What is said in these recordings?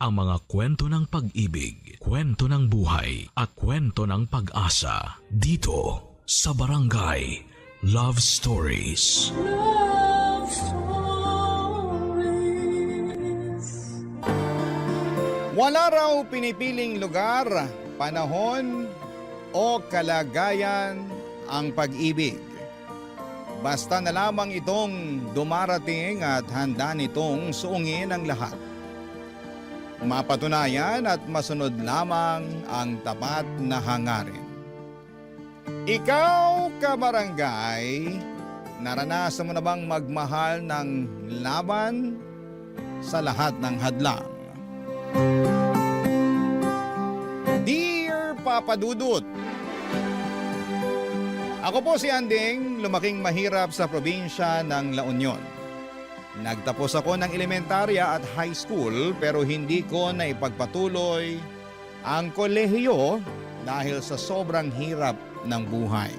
ang mga kwento ng pag-ibig, kwento ng buhay at kwento ng pag-asa dito sa Barangay Love Stories. Love Stories. Wala raw pinipiling lugar, panahon o kalagayan ang pag-ibig. Basta na lamang itong dumarating at handa nitong suungin ang lahat. Mapatunayan at masunod lamang ang tapat na hangarin. Ikaw, kabarangay, naranasan mo na bang magmahal ng laban sa lahat ng hadlang? Dear Papa Dudut, ako po si Anding, lumaking mahirap sa probinsya ng La Union. Nagtapos ako ng elementarya at high school pero hindi ko naipagpatuloy ang kolehiyo dahil sa sobrang hirap ng buhay.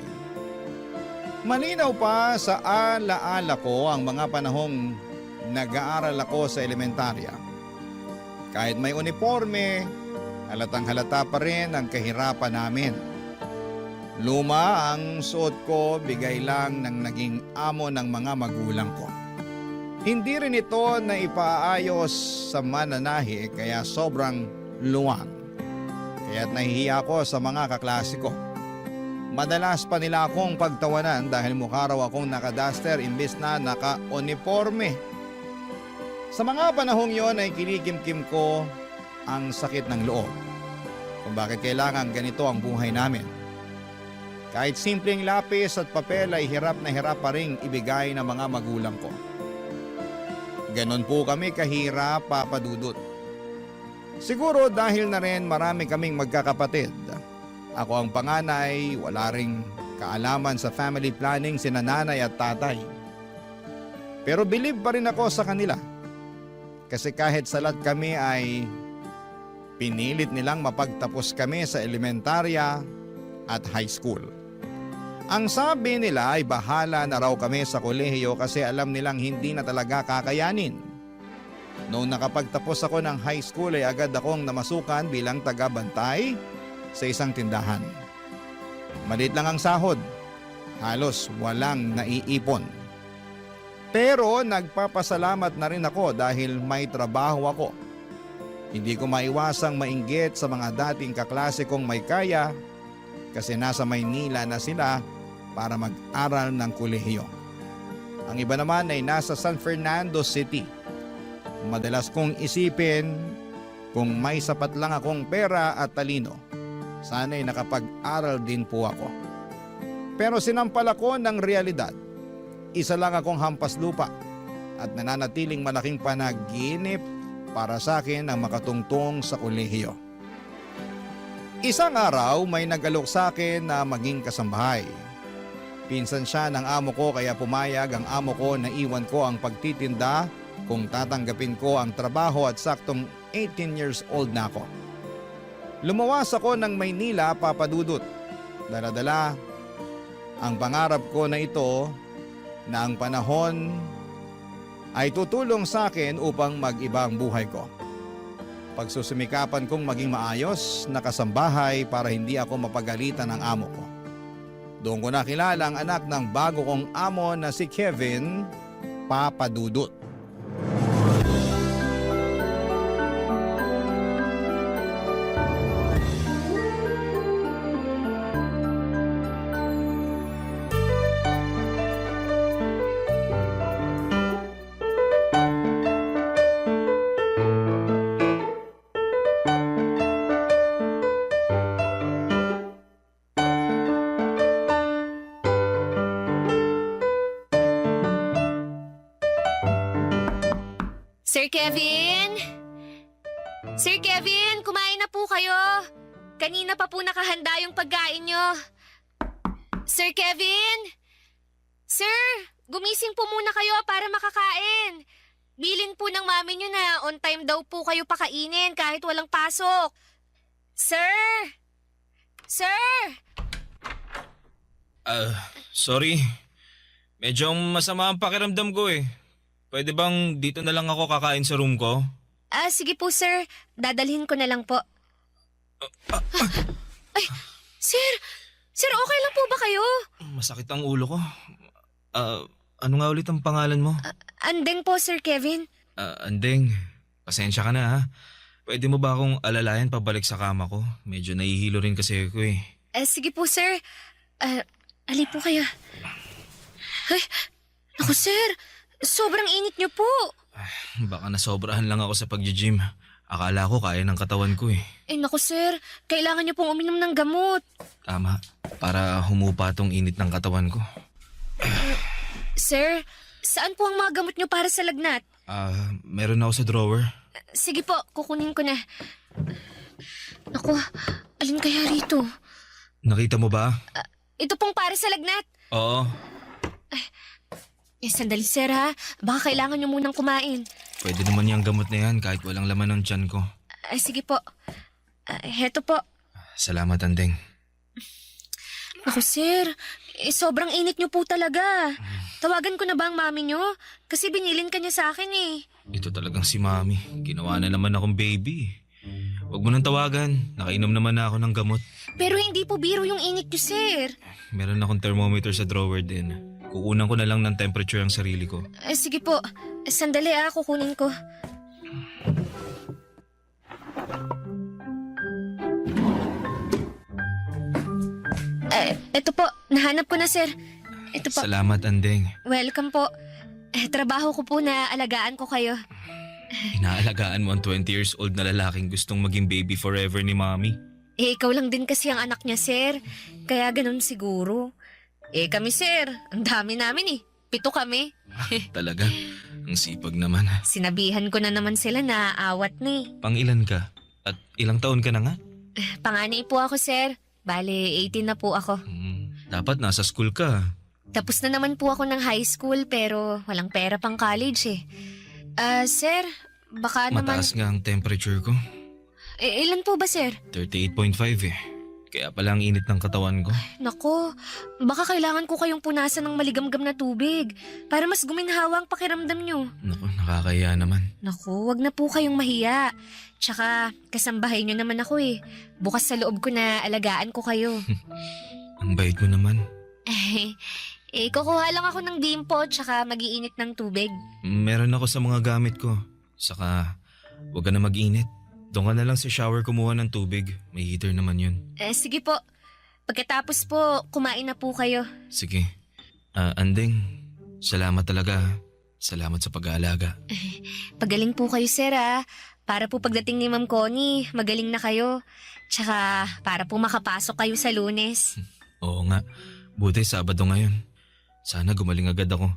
Malinaw pa sa alaala ko ang mga panahong nag-aaral ako sa elementarya. Kahit may uniforme, halatang halata pa rin ang kahirapan namin. Luma ang suot ko, bigay lang ng naging amo ng mga magulang ko. Hindi rin ito na ipaayos sa mananahi kaya sobrang luwang. Kaya't nahihiya ako sa mga kaklase ko. Madalas pa nila akong pagtawanan dahil mukha raw akong nakaduster imbis na naka-uniforme. Sa mga panahong yon ay kinikimkim ko ang sakit ng loob kung bakit kailangan ganito ang buhay namin. Kahit simpleng lapis at papel ay hirap na hirap pa rin ibigay ng mga magulang ko. Ganon po kami kahirap, Papa Dudut. Siguro dahil na rin marami kaming magkakapatid. Ako ang panganay, wala ring kaalaman sa family planning sina nanay at tatay. Pero believe pa rin ako sa kanila. Kasi kahit salat kami ay pinilit nilang mapagtapos kami sa elementarya at high school. Ang sabi nila ay bahala na raw kami sa kolehiyo kasi alam nilang hindi na talaga kakayanin. Noong nakapagtapos ako ng high school ay agad akong namasukan bilang taga-bantay sa isang tindahan. Maliit lang ang sahod, halos walang naiipon. Pero nagpapasalamat na rin ako dahil may trabaho ako. Hindi ko maiwasang mainggit sa mga dating kaklase kong may kaya kasi nasa Maynila na sila para mag-aral ng kolehiyo. Ang iba naman ay nasa San Fernando City. Madalas kong isipin kung may sapat lang akong pera at talino, sana'y nakapag-aral din po ako. Pero sinampal ako ng realidad. Isa lang akong hampas lupa at nananatiling malaking panaginip para sa akin ang makatungtong sa kolehiyo. Isang araw may nag-alok sa akin na maging kasambahay. Pinsan siya ng amo ko kaya pumayag ang amo ko na iwan ko ang pagtitinda kung tatanggapin ko ang trabaho at saktong 18 years old na ako. Lumawas ako ng Maynila, Papa Dudut. Dala-dala ang pangarap ko na ito na ang panahon ay tutulong sa akin upang mag-iba ang buhay ko. Pagsusumikapan kong maging maayos na kasambahay para hindi ako mapagalitan ng amo ko. Doon ko nakilala ang anak ng bago kong amo na si Kevin, Papa Dudut. Sir Kevin? Sir Kevin, kumain na po kayo. Kanina pa po nakahanda yung pagkain nyo. Sir Kevin? Sir, gumising po muna kayo para makakain. Bilin po ng mami nyo na on time daw po kayo pakainin kahit walang pasok. Sir! Sir! Sorry. Medyo masama ang pakiramdam ko eh. Pwede bang dito na lang ako kakain sa room ko? Sige po sir. Dadalhin ko na lang po. Ay, sir! Sir, okay lang po ba kayo? Masakit ang ulo ko. Ano nga ulit ang pangalan mo? Andeng po, Sir Kevin. Andeng, pasensya ka na ha. Pwede mo ba akong alalayan pabalik sa kama ko? Medyo nahihilo rin kasi ako eh. Sige po, sir. Ali po kayo. Ay, naku, sir. Sobrang init niyo po. Baka nasobrahan lang ako sa pag-gym. Akala ko kaya ng katawan ko eh. Naku, sir. Kailangan niyo pong uminom ng gamot. Tama, para humupa tong init ng katawan ko. Sir, saan po ang mga gamot niyo para sa lagnat? Meron ako sa drawer. Sige po, kukunin ko na. Naku, alin kaya rito? Nakita mo ba? Ito pong para sa lagnat. Oo. Sandali, sir ha. Baka kailangan niyo munang kumain. Pwede naman yung gamot na yan kahit walang laman ng tiyan ko. Sige po. Heto po. Salamat, Andeng. Naku, sir. Sobrang init niyo po talaga. Tawagan ko na ba ang mami niyo? Kasi binilin ka niya sa akin eh. Ito talagang si Mami. Ginawa na naman akong baby. Huwag mo nang tawagan. Nakainom naman na ako ng gamot. Pero hindi po biro yung init niyo, sir. Meron akong thermometer sa drawer din. Kukunan ko na lang ng temperature ang sarili ko. Sige po. Sandali kukunin ko. Ito po, nahanap ko na, sir. Ito po. Salamat, Andeng. Welcome po. Trabaho ko po na alagaan ko kayo. Inaalagaan mo ang 20 years old na lalaking gustong maging baby forever ni Mami. Ikaw lang din kasi ang anak niya, sir. Kaya ganun siguro. Kami, sir. Ang dami namin eh. 7 kami. Talaga? Ang sipag naman. Sinabihan ko na naman sila na awat na eh. Pang-ilan ka? At ilang taon ka na nga? Panganay po ako, sir. Bale, 18 na po ako. Dapat nasa school ka. Tapos na naman po ako ng high school pero walang pera pang college eh. Sir, baka naman... Mataas nga ang temperature ko. Ilan po ba, sir? 38.5 eh. Kaya pala ang init ng katawan ko. Nako, baka kailangan ko kayong punasan ng maligamgam na tubig para mas guminhawa ang pakiramdam nyo. Naku, nakakaya naman. Naku, wag na po kayong mahiya. Tsaka, kasambahay nyo naman ako eh. Bukas sa loob ko na alagaan ko kayo. Ang bait mo naman. Kukuha lang ako ng bimpo tsaka mag-iinit ng tubig. Meron ako sa mga gamit ko. Saka, huwag ka na mag-init. Doon ka na lang sa shower kumuha ng tubig. May heater naman yun. Sige po. Pagkatapos po, kumain na po kayo. Sige. Andeng, salamat talaga. Salamat sa pag-aalaga. Pagaling po kayo, sir Para po pagdating ni Ma'am Connie, magaling na kayo. Tsaka para po makapasok kayo sa Lunes. Oo nga. Buti Sabado ngayon. Sana gumaling agad ako.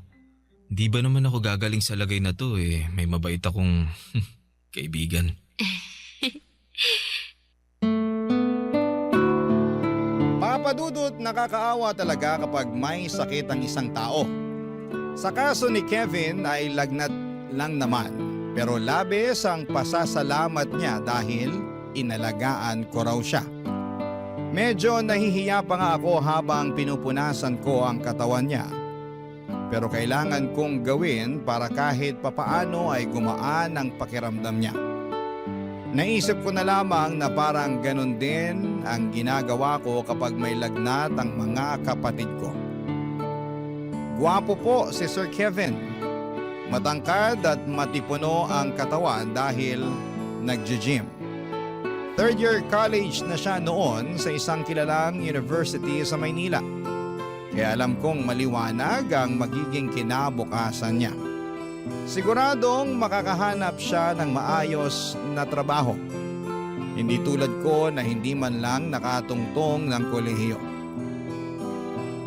Di ba naman ako gagaling sa lagay na to eh. May mabait akong kaibigan. Papadudot, nakakaawa talaga kapag may sakit ang isang tao. Sa kaso ni Kevin ay lagnat lang naman, pero labis ang pasasalamat niya dahil inalagaan ko raw siya. Medyo nahihiya pa nga ako habang pinupunasan ko ang katawan niya. Pero kailangan kong gawin para kahit papaano ay gumaan ang pakiramdam niya. Naisip ko na lamang na parang ganun din ang ginagawa ko kapag may lagnat ang mga kapatid ko. Gwapo po si Sir Kevin. Matangkad at matipuno ang katawan dahil nagji-gym. 3rd year college na siya noon sa isang kilalang university sa Maynila. Kaya alam kong maliwanag ang magiging kinabukasan niya. Siguradong makakahanap siya ng maayos na trabaho. Hindi tulad ko na hindi man lang nakatungtong ng kolehiyo.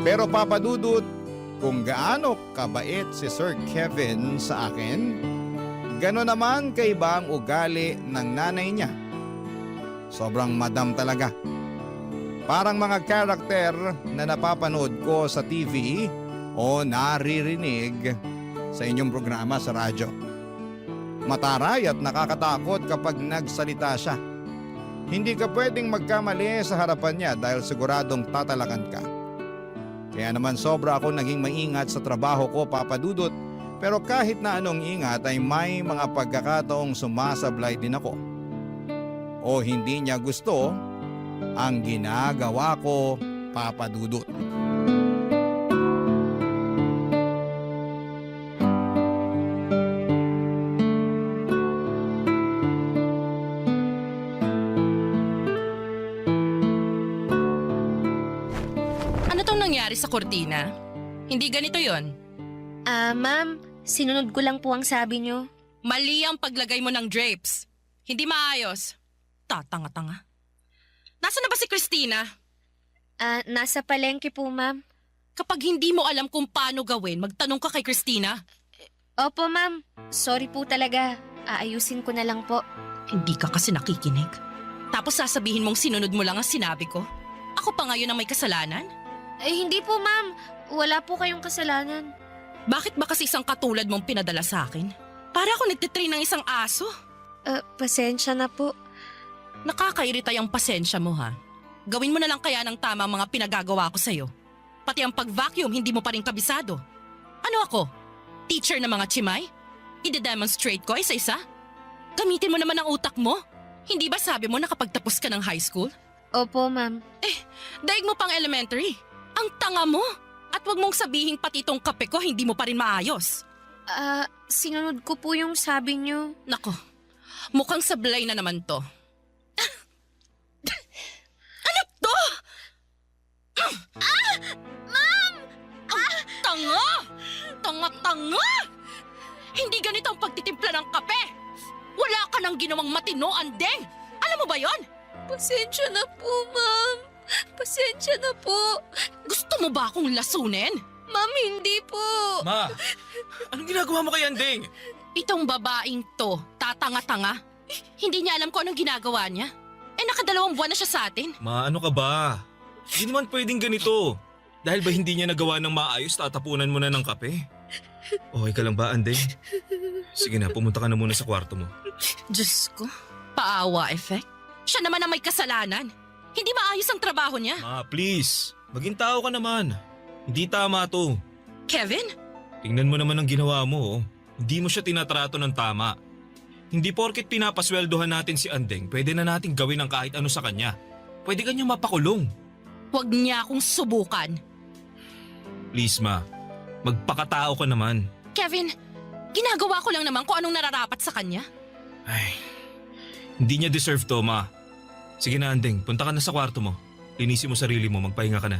Pero papadudot, kung gaano kabait si Sir Kevin sa akin, gano'n naman kaiba ang ugali ng nanay niya. Sobrang madam talaga. Parang mga karakter na napapanood ko sa TV o naririnig sa inyong programa sa radyo. Mataray at nakakatakot kapag nagsalita siya. Hindi ka pwedeng magkamali sa harapan niya dahil siguradong tatalakan ka. Kaya naman sobra ako naging maingat sa trabaho ko, papadudot, Pero kahit na anong ingat ay may mga pagkakataong sumasablay din ako. O hindi niya gusto ang ginagawa ko, Papa Dudut. Ano tong nangyari sa kortina? Hindi ganito yon. Ma'am, sinunod ko lang po ang sabi niyo. Mali ang paglagay mo ng drapes. Hindi maayos. Tatanga-tanga. Nasaan na ba si Christina? Nasa palengke po, ma'am. Kapag hindi mo alam kung paano gawin, magtanong ka kay Christina. Opo, ma'am. Sorry po talaga. Aayusin ko na lang po. Hindi ka kasi nakikinig. Tapos sasabihin mong sinunod mo lang ang sinabi ko. Ako pa ngayon ang may kasalanan? Hindi po, ma'am. Wala po kayong kasalanan. Bakit ba kasi isang katulad mong pinadala sa akin? Para ako nagtitrain ng isang aso. Pasensya na po. Nakakairita yung pasensya mo ha. Gawin mo na lang kaya ng tama ang mga pinagagawa ko sa'yo. Pati ang pag-vacuum hindi mo pa rin kabisado. Ano ako? Teacher ng mga chimay? Ide-demonstrate ko isa-isa? Gamitin mo naman ang utak mo. Hindi ba sabi mo nakapagtapos ka ng high school? Opo, ma'am. Daig mo pang elementary. Ang tanga mo. At wag mong sabihin pati itong kape ko hindi mo pa rin maayos. Sinunod ko po yung sabi niyo. Nako, mukhang sablay na naman to. Ano to? Ma'am! Tanga! Tanga-tanga! Hindi ganito ang pagtitimpla ng kape. Wala ka nang ginawang matino, Andeng. Alam mo ba yon? Pasensya na po, ma'am. Pasensya na po. Gusto mo ba akong lasunin? Ma'am, hindi po. Ma, anong ginagawa mo kay Andeng? Itong babaeng to, tatanga-tanga. Hindi niya alam kung anong ginagawa niya. Nakadalawang buwan na siya sa atin. Ma, ano ka ba? Hindi naman pwedeng ganito. Dahil ba hindi niya nagawa ng maayos, tatapunan mo na ng kape? Okay ka lang ba, Andeng? Sige na, pumunta ka na muna sa kwarto mo. Diyos ko, paawa effect. Siya naman ang may kasalanan. Hindi maayos ang trabaho niya. Ma, please. Maging tao ka naman. Hindi tama to. Kevin? Tingnan mo naman ang ginawa mo. Oh. Hindi mo siya tinatrato ng tama. Hindi porket pinapasweldohan natin si Andeng, pwede na nating gawin ang kahit ano sa kanya. Pwede kanyang mapakulong. Huwag niya akong subukan. Please, ma. Magpakatao ka naman. Kevin, ginagawa ko lang naman kung anong nararapat sa kanya. Ay, hindi niya deserve to, ma. Sige na, Andeng. Punta ka na sa kwarto mo. Linisin mo sarili mo. Magpahinga ka na.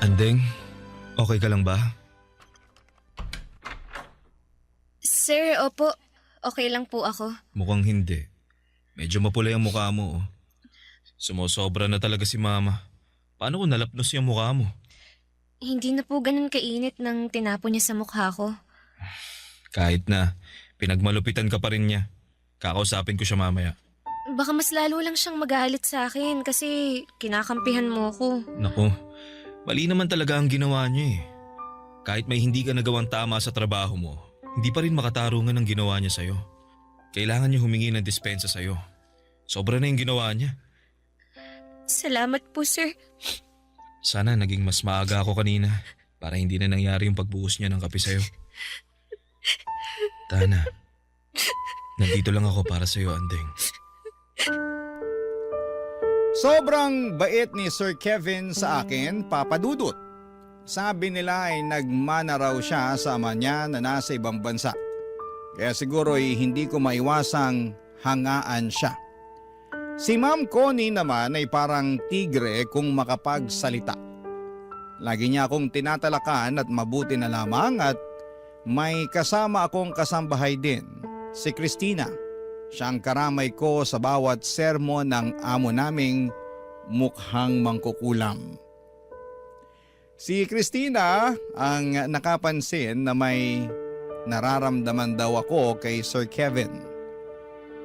Andeng, okay ka lang ba? Sir, opo. Okay lang po ako. Mukhang hindi. Medyo mapulay ang mukha mo. Oh. Sumusobra na talaga si mama. Paano kung nalapnos yung mukha mo? Hindi na po ganun kainit nang tinapo niya sa mukha ko. Kahit na, pinagmalupitan ka pa rin niya. Kakausapin ko siya mamaya. Baka mas lalo lang siyang magalit sa akin kasi kinakampihan mo ko. Naku, mali naman talaga ang ginawa niya eh. Kahit may hindi ka nagawang tama sa trabaho mo, hindi pa rin makatarungan ang ginawa niya sa'yo. Kailangan niya humingi ng dispensa sa'yo. Sobra na yung ginawa niya. Salamat po, sir. Sana naging mas maaga ako kanina para hindi na nangyari yung pagbuhos niya ng kape sa'yo. Tana, nandito lang ako para sa'yo, Andeng. Sobrang bait ni Sir Kevin sa akin, Papa Dudut. Sabi nila ay nagmana raw siya sa ama niya na nasa ibang bansa. Kaya siguro ay hindi ko maiwasang hangaan siya. Si Ma'am Connie naman ay parang tigre kung makapagsalita. Lagi niya akong tinatalakan at mabuti na lamang at may kasama akong kasambahay din, si Christina. Siyang karamay ko sa bawat sermon ng amo naming mukhang mangkukulam. Si Christina ang nakapansin na may nararamdaman daw ako kay Sir Kevin.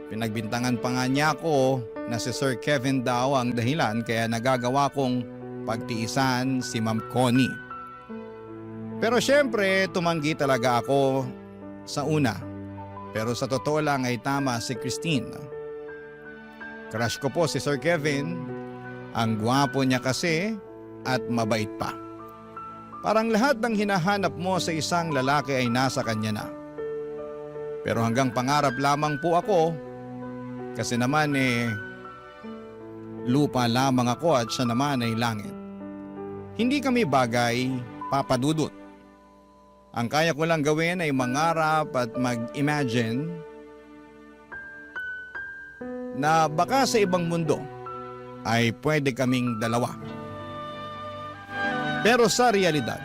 Pinagbintangan pa nga niya ako na si Sir Kevin daw ang dahilan kaya nagagawa kong pagtiisan si Ma'am Connie. Pero syempre, tumanggi talaga ako sa una. Pero sa totoo lang ay tama si Christine. Crush ko po si Sir Kevin. Ang gwapo niya kasi at mabait pa. Parang lahat ng hinahanap mo sa isang lalaki ay nasa kanya na. Pero hanggang pangarap lamang po ako kasi naman lupa lamang ako at siya naman ay langit. Hindi kami bagay, Papa Dudut. Ang kaya ko lang gawin ay mangarap at mag-imagine na baka sa ibang mundo ay pwede kaming dalawa. Pero sa realidad,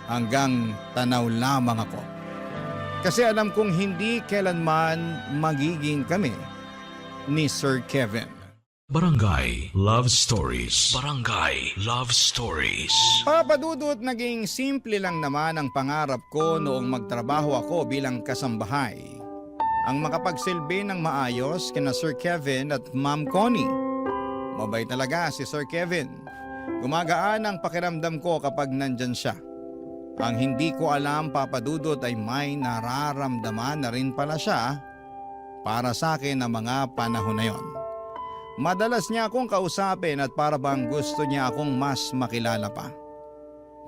hanggang tanaw lamang ako. Kasi alam kong hindi kailanman magiging kami ni Sir Kevin. Barangay Love Stories. Barangay Love Stories. Papadudot, naging simple lang naman ang pangarap ko noong magtrabaho ako bilang kasambahay. Ang makapagsilbi ng maayos kina Sir Kevin at Ma'am Connie. Mabait talaga si Sir Kevin. Gumagaan ang pakiramdam ko kapag nandyan siya. Ang hindi ko alam, Papadudot, ay may nararamdaman na rin pala siya para sa akin na mga panahon na yon. Madalas niya akong kausapin at para bang gusto niya akong mas makilala pa.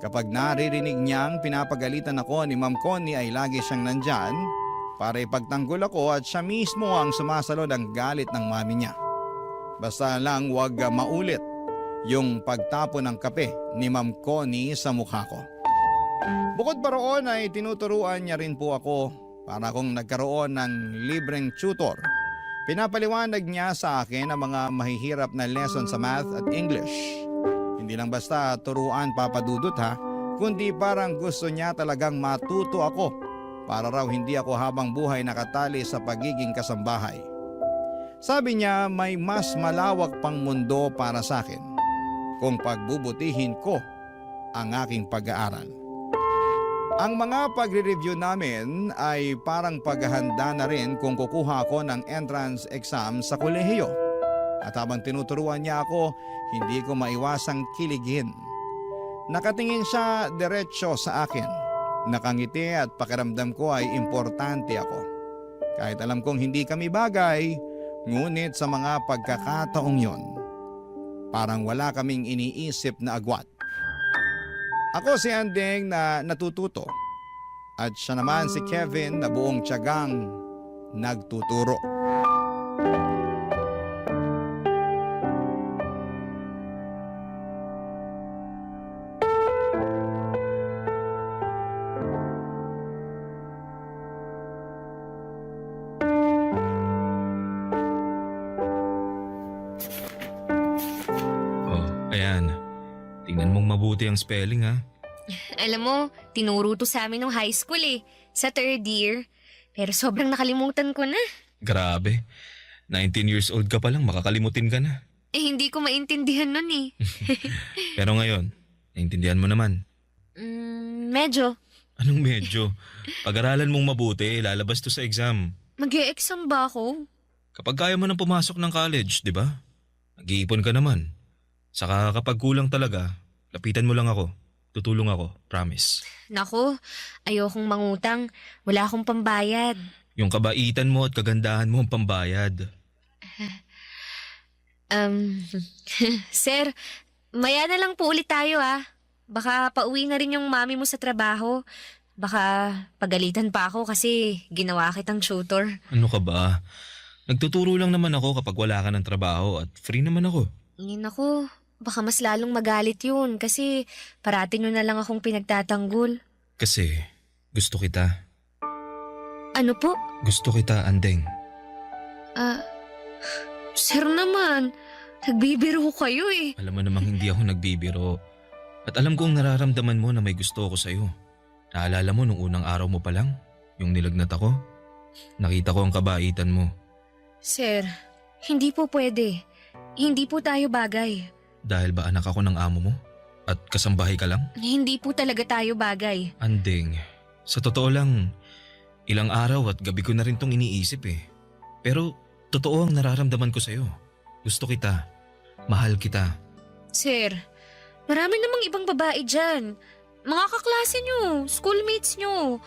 Kapag naririnig niyang pinapagalitan ako ni Ma'am Connie ay lagi siyang nandyan para ipagtanggol ako at siya mismo ang sumasalo ng galit ng mami niya. Basta lang wag maulit yung pagtapo ng kape ni Ma'am Connie sa mukha ko. Bukod pa roon ay tinuturuan niya rin po ako para kung nagkaroon ng libreng tutor. Pinapaliwanag niya sa akin ang mga mahihirap na lesson sa math at English. Hindi lang basta turuan, Papadudot ha, kundi parang gusto niya talagang matuto ako para raw hindi ako habang buhay nakatali sa pagiging kasambahay. Sabi niya may mas malawak pang mundo para sa akin kung pagbubutihin ko ang aking pag-aaral. Ang mga pagre-review namin ay parang paghahanda na rin kung kukuha ako ng entrance exam sa kolehiyo. At habang tinuturuan niya ako, hindi ko maiwasang kiligin. Nakatingin siya diretsyo sa akin. Nakangiti at pakiramdam ko ay importante ako. Kahit alam kong hindi kami bagay, ngunit sa mga pagkakataong yon, parang wala kaming iniisip na agwat. Ako si Andeng na natututo at siya naman si Kevin na buong tiyagang nagtuturo. Oh, ayan. Tingnan mong mabuti ang spelling ha. Alam mo, tinuro to sa amin nung high school sa 3rd year. Pero sobrang nakalimutan ko na. Grabe. 19 years old ka pa lang, makakalimutin ka na. Hindi ko maintindihan nun Pero ngayon, naintindihan mo naman. Medyo. Anong medyo? Pag-aralan mong mabuti, lalabas to sa exam. Mag-e-exam ba ako? Kapag kaya mo nang pumasok ng college, di ba? Nag-iipon ka naman. Saka kapag kulang talaga, lapitan mo lang ako. Tutulong ako, promise. Naku, ayokong mangutang. Wala akong pambayad. Yung kabaitan mo at kagandahan mo ang pambayad. Sir, maya na lang po ulit tayo Baka pauwi na rin yung mami mo sa trabaho. Baka pagalitan pa ako kasi ginawa kitang tutor. Ano ka ba? Nagtuturo lang naman ako kapag wala ka ng trabaho at free naman ako. Naku, baka mas lalong magalit yun kasi parati nyo na lang akong pinagtatanggol. Kasi gusto kita. Ano po? Gusto kita, Andeng. Sir naman, nagbibiro kayo Alam mo namang hindi ako nagbibiro. At alam kong nararamdaman mo na may gusto ako sa'yo. Naalala mo nung unang araw mo pa lang? Yung nilagnat ako? Nakita ko ang kabaitan mo. Sir, hindi po pwede. Hindi po tayo bagay. Dahil ba anak ako ng amo mo? At kasambahay ka lang? Hindi po talaga tayo bagay. Andeng, sa totoo lang, ilang araw at gabi ko na rin tong iniisip Pero totoo ang nararamdaman ko sa'yo. Gusto kita. Mahal kita. Sir, Marami namang ibang babae dyan. Mga kaklase nyo, schoolmates nyo.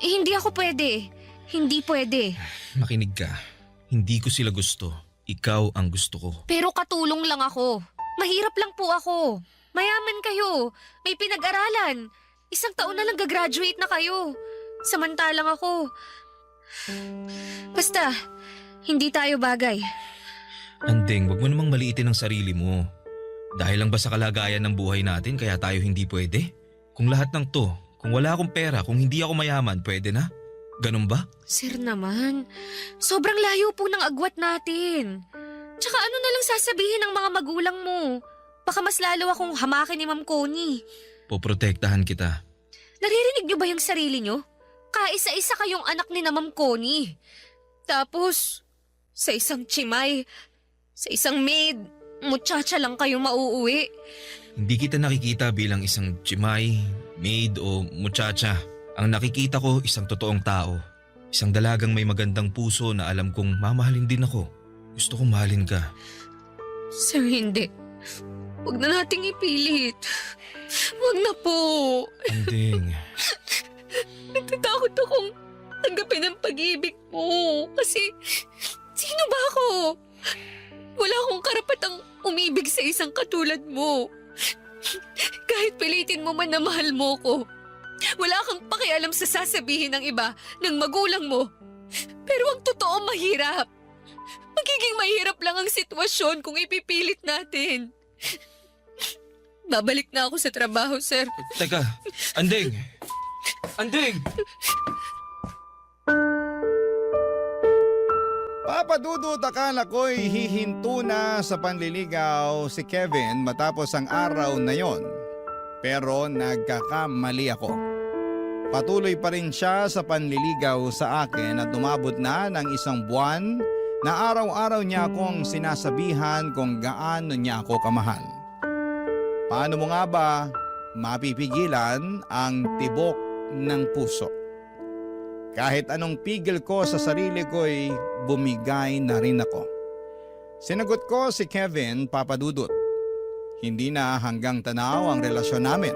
Hindi ako pwede. Hindi pwede. Makinig ka. Hindi ko sila gusto. Ikaw ang gusto ko. Pero katulong lang ako. Mahirap lang po ako. Mayaman kayo. May pinag-aralan. 1 taon na lang gagraduate na kayo. Samantalang ako. Basta, hindi tayo bagay. Andeng, wag mo namang maliitin ang sarili mo. Dahil lang ba sa kalagayan ng buhay natin kaya tayo hindi pwede? Kung lahat ng to, kung wala akong pera, kung hindi ako mayaman, pwede na? Ganun ba? Sir naman, sobrang layo po ng agwat natin. Tsaka ano na lang sasabihin ng mga magulang mo? Baka mas lalo akong hamakin ni Ma'am Connie. Poprotektahan kita. Naririnig niyo ba yung sarili niyo? Kaisa-isa kayong anak ni na Ma'am Connie. Tapos, sa isang chimay, sa isang maid, muchacha lang kayo mauuwi. Hindi kita nakikita bilang isang chimay, maid o muchacha. Ang nakikita ko isang totoong tao. Isang dalagang may magandang puso na alam kong mamahalin din ako. Gusto kong mahalin ka. Sir, hindi. Huwag na nating ipilit. Huwag na po. Andeng, Natatakot akong tanggapin ang pag-ibig mo. Kasi, sino ba ako? Wala akong karapatang umibig sa isang katulad mo. Kahit pilitin mo man na mahal mo ko. Wala kang pakialam sa sasabihin ng iba, ng magulang mo. Pero ang totoo mahirap. Magiging mahirap lang ang sitwasyon kung ipipilit natin. Babalik na ako sa trabaho, sir. teka, Andeng! Andeng! Papadudot akala ko'y hihinto na sa panliligaw si Kevin matapos ang araw na yon. Pero nagkakamali ako. Patuloy pa rin siya sa panliligaw sa akin at umabot na ng 1 buwan na araw-araw niya akong sinasabihan kung gaano niya ako kamahal. Paano mo nga ba mapipigilan ang tibok ng puso? Kahit anong pigil ko sa sarili ko'y bumigay na rin ako. Sinagot ko si Kevin, Papadudot. Hindi na hanggang tanaw ang relasyon namin.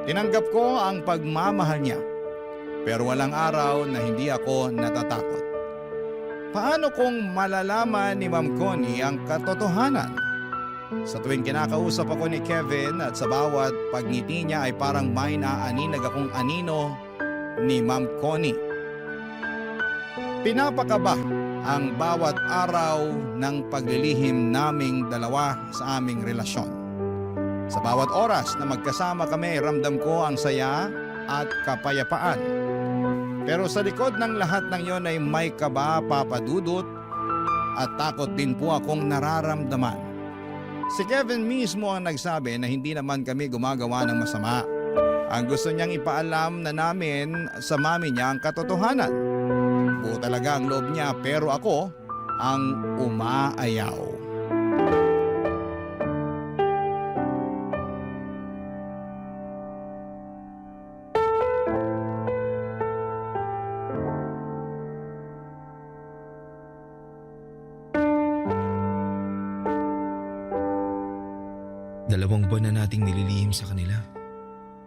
Tinanggap ko ang pagmamahal niya. Pero walang araw na hindi ako natatakot. Paano kung malalaman ni Ma'am Connie ang katotohanan? Sa tuwing kinakausap ako ni Kevin at sa bawat pagngiti niya ay parang may naaninag akong anino ni Ma'am Connie. Pinapakaba ang bawat araw ng paglilihim naming dalawa sa aming relasyon. Sa bawat oras na magkasama kami, ramdam ko ang saya at kapayapaan. Pero sa likod ng lahat ng yon ay may kaba, Papadudot, at takot din po akong nararamdaman. Si Kevin mismo ang nagsabi na hindi naman kami gumagawa ng masama. Ang gusto niyang ipaalam na namin sa mami niya ang katotohanan. Buo talaga ang loob niya pero ako ang umaayaw. Dalawang buwan na nating nililihim sa kanila.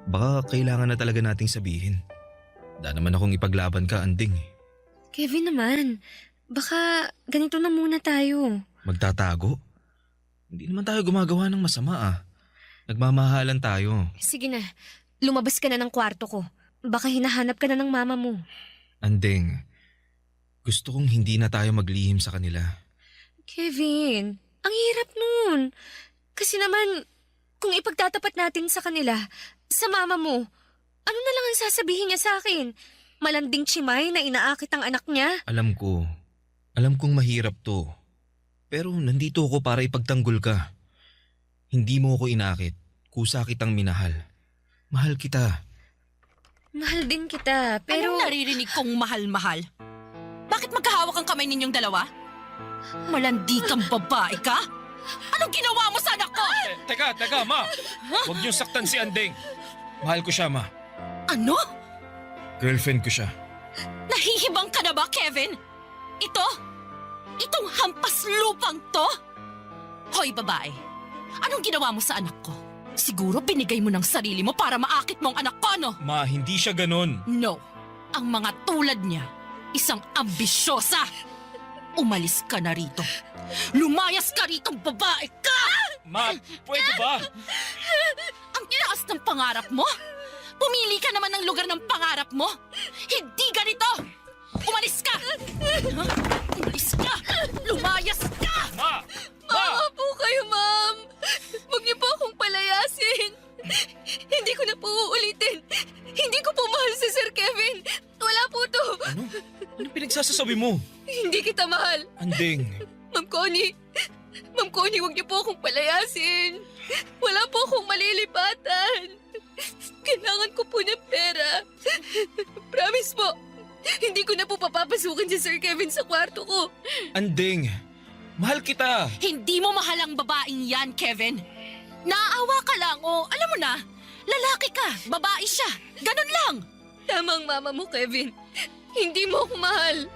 Baka kailangan na talaga nating sabihin. Da naman akong ipaglaban ka, Anding. Kevin naman, baka ganito na muna tayo. Magtatago? Hindi naman tayo gumagawa ng masama ah. Nagmamahalan tayo. Sige na, lumabas ka na ng kwarto ko. Baka hinahanap ka na ng mama mo. Anding, gusto kong hindi na tayo maglihim sa kanila. Kevin, ang hirap nun. Kasi naman, kung ipagtatapat natin sa kanila, sa mama mo, ano na lang ang sasabihin niya sa akin? Malanding chimay na inaakit ang anak niya? Alam kong mahirap to. Pero nandito ako para ipagtanggol ka. Hindi mo ako inakit, kusa kitang minahal. Mahal kita. Mahal din kita, pero... Anong naririnig kong mahal-mahal? Bakit magkahawak ang kamay ninyong dalawa? Malandi kang babae ka? Anong ginawa mo sa anak ko? Teka, ma! Huwag niyong saktan si Andeng. Mahal ko siya, ma. Ano? Girlfriend ko siya. Nahihibang ka na ba, Kevin? Itong hampas lupang to? Hoy, babae. Anong ginawa mo sa anak ko? Siguro binigay mo ng sarili mo para maakit mo ang anak ko, no? Ma, hindi siya ganon. No. Ang mga tulad niya, isang ambisyosa. Umalis ka na rito. Lumayas ka rito, babae ka! Ma, pwede ba? Ang taas ng pangarap mo? Pumili ka naman ng lugar ng pangarap mo. Hindi ganito! Umalis ka! Umalis ka! Lumayas ka! Ma! Maawa po kayo, ma'am. Huwag niyo po akong palayasin. Hindi ko na po uulitin. Hindi ko po mahal si Sir Kevin. Wala po to. Ano pinagsasasabi mo? Hindi kita mahal. Anding. Ma'am Connie, huwag niyo po akong palayasin. Wala po akong malilipatan. Kailangan ko po ng pera. Promise po, hindi ko na po papapasukin si Sir Kevin sa kwarto ko. Anding. Mahal kita. Hindi mo mahal ang babaeng yan, Kevin. Naaawa ka lang o alam mo na, lalaki ka, babae siya. Ganun lang. Tama ang mama mo, Kevin. Hindi mo ako mahal.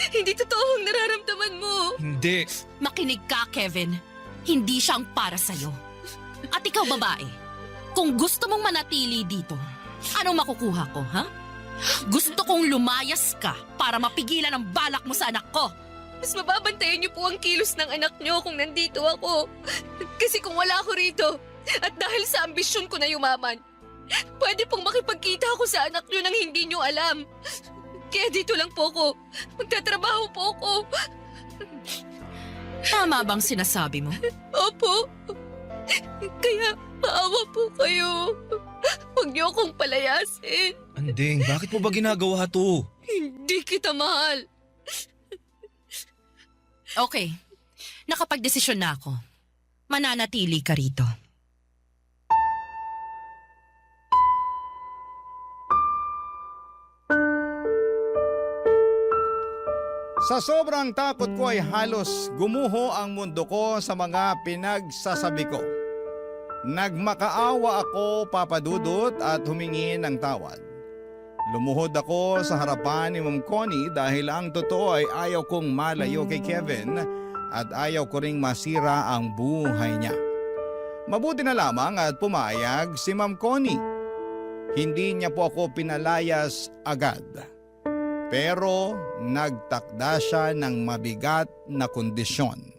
Hindi totoo ang nararamdaman mo. Hindi. Makinig ka, Kevin. Hindi siyang para sa'yo. At ikaw, babae, kung gusto mong manatili dito, anong makukuha ko, ha? Gusto kong lumayas ka para mapigilan ang balak mo sa anak ko. Mas mababantayan niyo po ang kilos ng anak niyo kung nandito ako. Kasi kung wala ako rito, at dahil sa ambisyon ko na yumaman, pwede pong makipagkita ako sa anak niyo nang hindi niyo alam. Kaya dito lang po ako. Magtatrabaho po ako. Tama bang sinasabi mo? Opo. Kaya maawa po kayo. Huwag niyo akong palayasin. Anding, bakit mo ba ginagawa to? Hindi kita mahal. Okay, nakapagdesisyon na ako. Mananatili ka rito. Sa sobrang takot ko ay halos gumuho ang mundo ko sa mga pinagsasabi ko. Nagmakaawa ako, Papa Dudut, at humingi ng tawad. Lumuhod ako sa harapan ni Ma'am Connie dahil ang totoo ay ayaw kong malayo kay Kevin at ayaw ko ring masira ang buhay niya. Mabuti na lamang at pumayag si Ma'am Connie. Hindi niya po ako pinalayas agad. Pero nagtakda siya ng mabigat na kondisyon.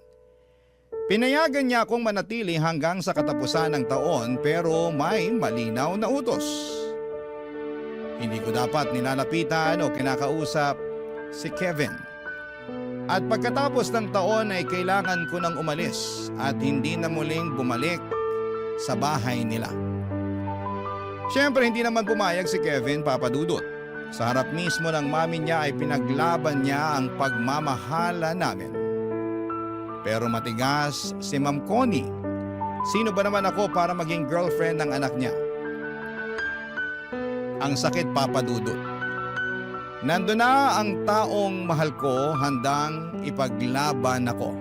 Pinayagan niya akong manatili hanggang sa katapusan ng taon pero may malinaw na utos. Hindi ko dapat nilalapitan o kinakausap si Kevin. At pagkatapos ng taon ay kailangan ko nang umalis at hindi na muling bumalik sa bahay nila. Siyempre hindi naman pumayag si Kevin, Papa Dudut. Sa harap mismo ng mami niya ay pinaglaban niya ang pagmamahala namin. Pero matigas si Ma'am Connie. Sino ba naman ako para maging girlfriend ng anak niya? Ang sakit, Papa Dudut. Nandun na ang taong mahal ko handang ipaglaban ako.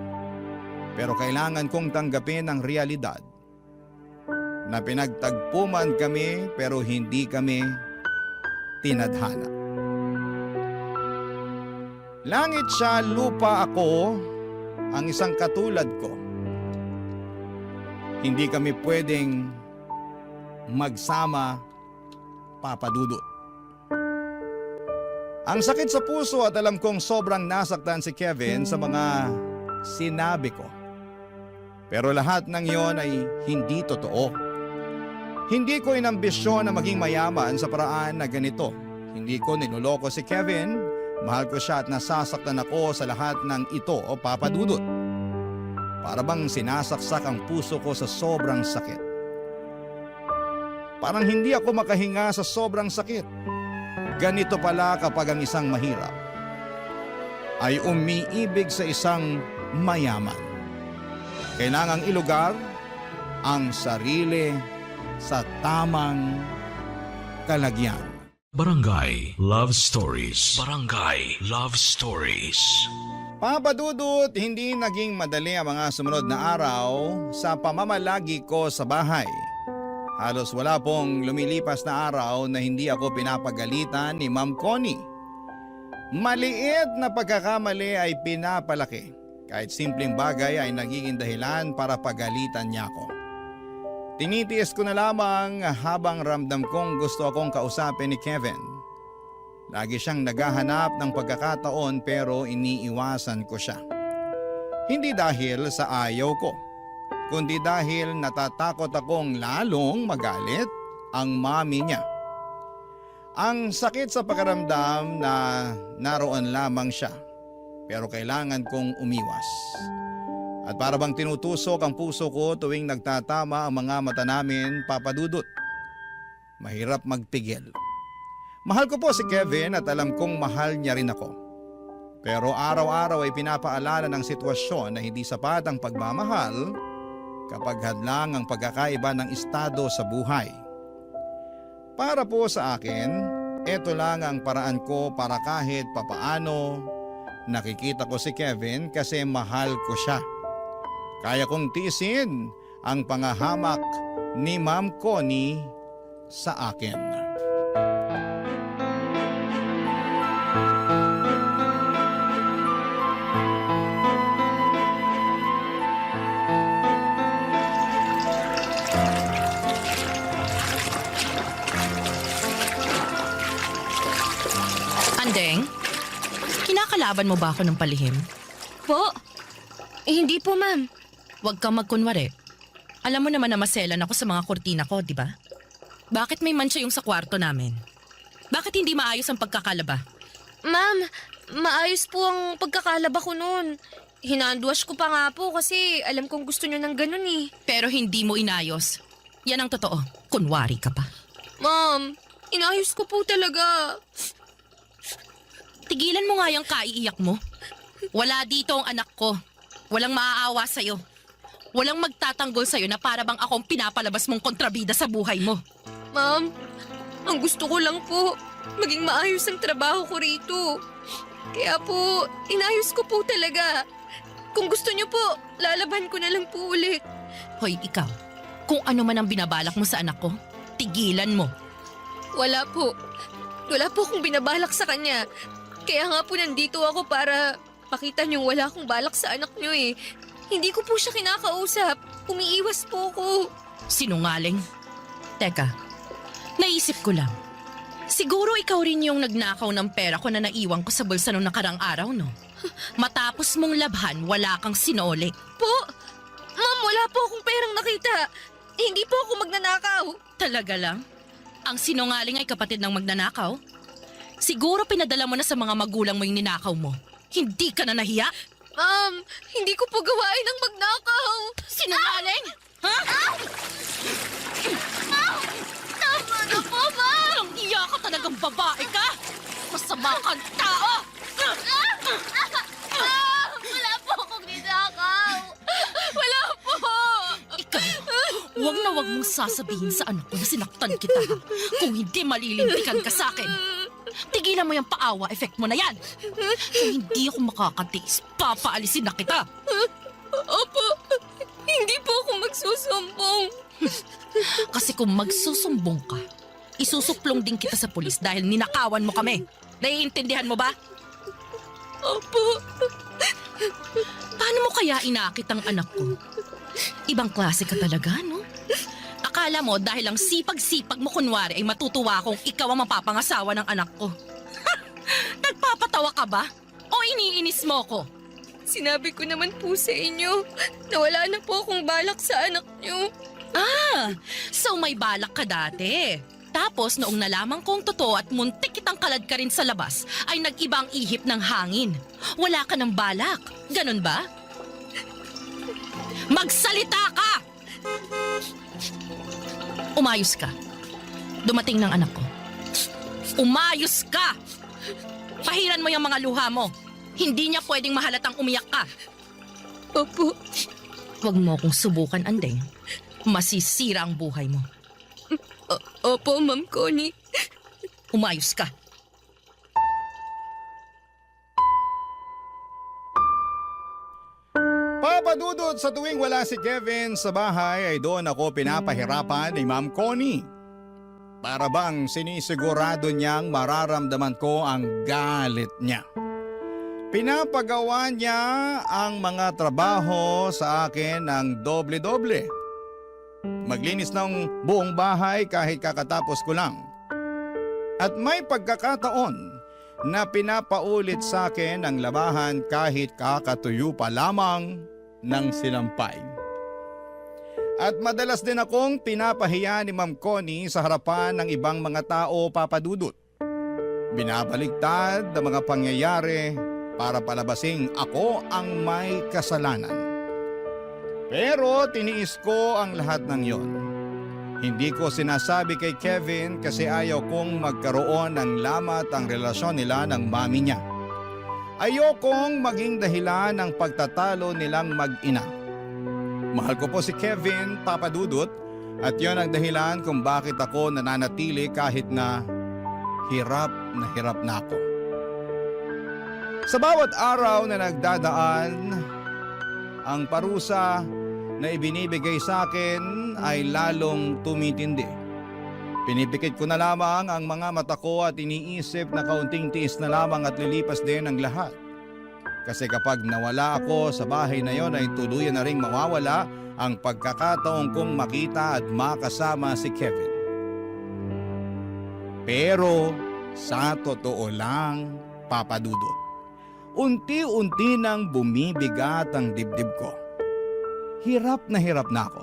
Pero kailangan kong tanggapin ang realidad na pinagtagpo man kami pero hindi kami tinadhana. Langit siya, lupa ako, ang isang katulad ko. Hindi kami pwedeng magsama, Papa Dudut. Ang sakit sa puso at alam kong sobrang nasaktan si Kevin sa mga sinabi ko. Pero lahat ng yon ay hindi totoo. Hindi ko inambisyon na maging mayaman sa paraan na ganito. Hindi ko niloloko si Kevin. Mahal ko siya at nasasaktan ako sa lahat ng ito, o Papa Dudut. Para bang sinasaksak ang puso ko sa sobrang sakit. Parang hindi ako makahinga sa sobrang sakit. Ganito pala kapag ang isang mahirap ay umiibig sa isang mayaman. Kailangang ilugar ang sarili sa tamang kalagyan. Barangay Love Stories. Barangay Love Stories. Papa Dudut, hindi naging madali ang mga sumunod na araw sa pamamalagi ko sa bahay. Halos wala pong lumilipas na araw na hindi ako pinapagalitan ni Ma'am Connie. Maliit na pagkakamali ay pinapalaki. Kahit simpleng bagay ay nagiging dahilan para pagalitan niya ako. Tinitiis ko na lamang habang ramdam kong gusto akong kausapin ni Kevin. Lagi siyang naghahanap ng pagkakataon pero iniiwasan ko siya. Hindi dahil sa ayaw ko, kundi dahil natatakot akong lalong magalit ang mami niya. Ang sakit sa pakiramdam na naroon lamang siya, pero kailangan kong umiwas. At para bang tinutusok ang puso ko tuwing nagtatama ang mga mata namin, Papa Dudut. Mahirap magpigil. Mahal ko po si Kevin at alam kong mahal niya rin ako. Pero araw-araw ay pinapaalala ng sitwasyon na hindi sapat ang pagmamahal kapag hadlang ang pagkakaiba ng estado sa buhay. Para po sa akin, ito lang ang paraan ko para kahit papaano nakikita ko si Kevin kasi mahal ko siya. Kaya kong tiisin ang pangahamak ni Ma'am Connie sa akin. Andeng, kinakalaban mo ba ako ng palihim? Po? Hindi po, ma'am. Huwag kang magkunwari. Alam mo naman na maselan ako sa mga kurtina ko, di ba? Bakit may mancha yung sa kwarto namin? Bakit hindi maayos ang pagkakalaba? Ma'am, maayos po ang pagkakalaba ko noon. Hinandwash ko pa nga po kasi alam kong gusto nyo ng ganun eh. Pero hindi mo inayos. Yan ang totoo. Kunwari ka pa. Ma'am, inayos ko po talaga. Tigilan mo nga yung kaiiyak mo. Wala dito ang anak ko. Walang maaawa sa'yo. Walang magtatanggol sa'yo na para bang akong pinapalabas mong kontrabida sa buhay mo. Ma'am, ang gusto ko lang po, maging maayos ang trabaho ko rito. Kaya po, inayos ko po talaga. Kung gusto niyo po, lalaban ko na lang po ulit. Hoy, ikaw. Kung ano man ang binabalak mo sa anak ko, tigilan mo. Wala po. Wala po akong binabalak sa kanya. Kaya nga po nandito ako para pakita niyong wala akong balak sa anak niyo eh. Hindi ko po siya kinakausap. Umiiwas po ako. Sinungaling. Teka, naisip ko lang. Siguro ikaw rin yung nagnakaw ng pera ko na naiwan ko sa bulsa nung nakarang araw, no? Matapos mong labhan, wala kang sinole. Po? Ma'am, wala po akong perang nakita. Hindi po ako magnanakaw. Talaga lang? Ang sinungaling ay kapatid ng magnanakaw? Siguro pinadala mo na sa mga magulang mo yung ninakaw mo. Hindi ka na nahiya? Ma'am, hindi ko po gawain ng magnakaw. Sinungaling? Ha? Tama na po, ma'am. Ang iya ka talagang babae ka! Masama kang tao! Wala po akong ninakaw. Wala po. Ikaw, huwag na huwag mong sasabihin sa anak ko na sinaktan kita ha. Kung hindi malilintikan ka sa akin. Tigilan mo yung paawa effect mo na yan. Kung hindi ako makakatiis, papaalisin na kita. Opo, hindi po ako magsusumbong. Kasi kung magsusumbong ka, isusuplong din kita sa pulis dahil ninakawan mo kami. Naiintindihan mo ba? Opo. Paano mo kaya inakit ang anak ko? Ibang klase ka talaga, no? Akala mo dahil ang sipag-sipag mo kunwari ay matutuwa kung ikaw ang mapapangasawa ng anak ko. Nagpapatawa ka ba? O iniinis mo ko? Sinabi ko naman po sa inyo na wala na po akong balak sa anak niyo. So may balak ka dati. Tapos noong nalaman kong totoo at muntik kitang kalad ka rin sa labas, ay nag-ibang ihip ng hangin. Wala ka ng balak. Ganon ba? Magsalita ka! Umayos ka. Dumating ng anak ko. Umayos ka! Pahiran mo yung mga luha mo. Hindi niya pwedeng mahalatang umiyak ka. Opo. Huwag mo akong subukan, Andeng. Masisira ang buhay mo. Opo, Ma'am Connie. Umayos ka. Papadudod sa tuwing wala si Kevin sa bahay ay doon ako pinapahirapan ni Ma'am Connie. Para bang sinisigurado niyang mararamdaman ko ang galit niya. Pinapagawa niya ang mga trabaho sa akin ng doble-doble. maglinis ng buong bahay kahit kakatapos ko lang. At may pagkakataon na pinapaulit sa akin ang labahan kahit kakatuyo pa lamang ng sinampay. At madalas din akong pinapahiya ni Ma'am Connie sa harapan ng ibang mga tao, Papa Dudut. Binabaliktad ang mga pangyayari para palabasing ako ang may kasalanan. Pero tiniis ko ang lahat ng yon. Hindi ko sinasabi kay Kevin kasi ayaw kong magkaroon ng lamat ang relasyon nila ng mami niya. Ayokong maging dahilan ng pagtatalo nilang mag-ina. Mahal ko po si Kevin, Papa Dudut, at yon ang dahilan kung bakit ako nananatili kahit na hirap na ako. Sa bawat araw na nagdadaan, ang parusa na ibinibigay sa akin ay lalong tumitindi. Pinipikit ko na lamang ang mga mata ko at iniisip na kaunting tiis na lamang at lilipas din ang lahat. Kasi kapag nawala ako sa bahay na yon ay tuluyan na ring mawawala ang pagkakataong kong makita at makasama si Kevin. Pero sa totoo lang, Papa Dudut, unti-unti nang bumibigat ang dibdib ko. Hirap na ako.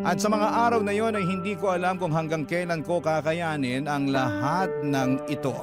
At sa mga araw na yon ay hindi ko alam kung hanggang kailan ko kakayanin ang lahat ng ito.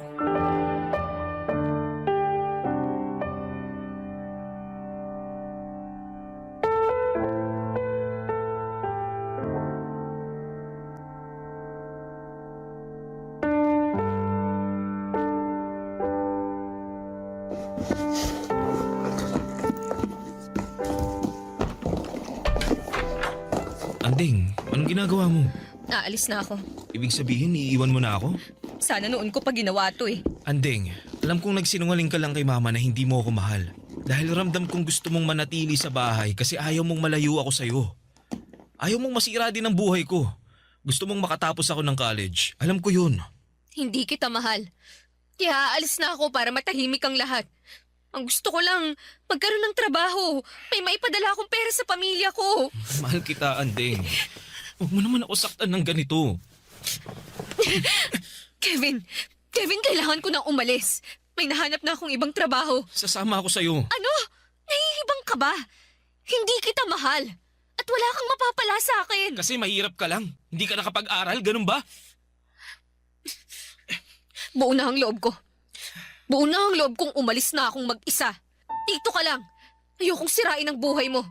Anding, anong ginagawa mo? Naalis na ako. Ibig sabihin, iiwan mo na ako? Sana noon ko pa ginawa to eh. Anding, alam kong nagsinungaling ka lang kay mama na hindi mo ako mahal. Dahil ramdam kong gusto mong manatili sa bahay kasi ayaw mong malayo ako sa'yo. Ayaw mong masira din ang buhay ko. Gusto mong makatapos ako ng college. Alam ko yun. Hindi kita mahal. Kaya aalis na ako para matahimik ang lahat. Ang gusto ko lang, magkaroon ng trabaho. May maipadala akong pera sa pamilya ko. Mahal kita, Anding. Huwag mo naman ako saktan ng ganito. Kevin, kailangan ko nang umalis. May nahanap na akong ibang trabaho. Sasama ako sa'yo. Ano? Nahihibang ka ba? Hindi kita mahal. At wala kang mapapala sa akin. Kasi mahirap ka lang. Hindi ka nakapag-aral, ganun ba? Buo na ang loob ko. Buo na ang loob kong umalis na akong mag-isa. Dito ka lang. Ayokong sirain ang buhay mo.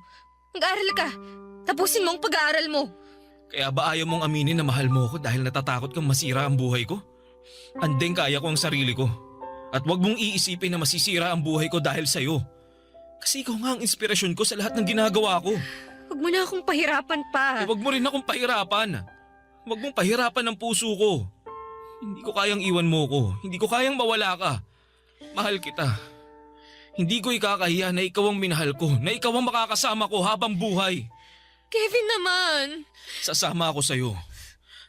Mag-aaral ka. Tapusin mo ang pag-aaral mo. Kaya ba ayaw mong aminin na mahal mo ako dahil natatakot kang masira ang buhay ko? Andeng, kaya ko ang sarili ko. At wag mong iisipin na masisira ang buhay ko dahil sa'yo. Kasi ikaw nga ang inspirasyon ko sa lahat ng ginagawa ko. Huwag mo na akong pahirapan pa. Wag mo rin akong pahirapan. Wag mong pahirapan ang puso ko. Hindi ko kayang iwan mo ko. Hindi ko kayang mawala ka. Mahal kita. Hindi ko ikakahiya na ikaw ang minahal ko, na ikaw ang makakasama ko habang buhay. Kevin naman. Sasama ako sa'yo.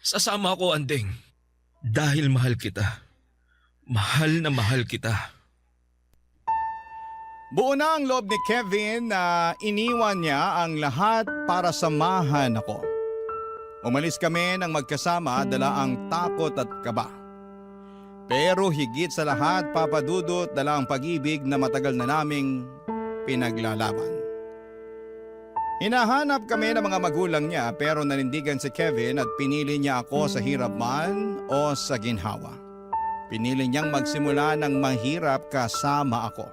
Sasama ako, Andeng. Dahil mahal kita. Mahal na mahal kita. Buo na ang loob ni Kevin na iniwan niya ang lahat para samahan ako. Umalis kami ng magkasama, dala ang takot at kaba. Pero higit sa lahat, Papa Dudut, dala ang pag-ibig na matagal na naming pinaglalaban. Hinahanap kami ng mga magulang niya pero nanindigan si Kevin at pinili niya ako sa hirap man o sa ginhawa. Pinili niyang magsimula ng mahirap kasama ako,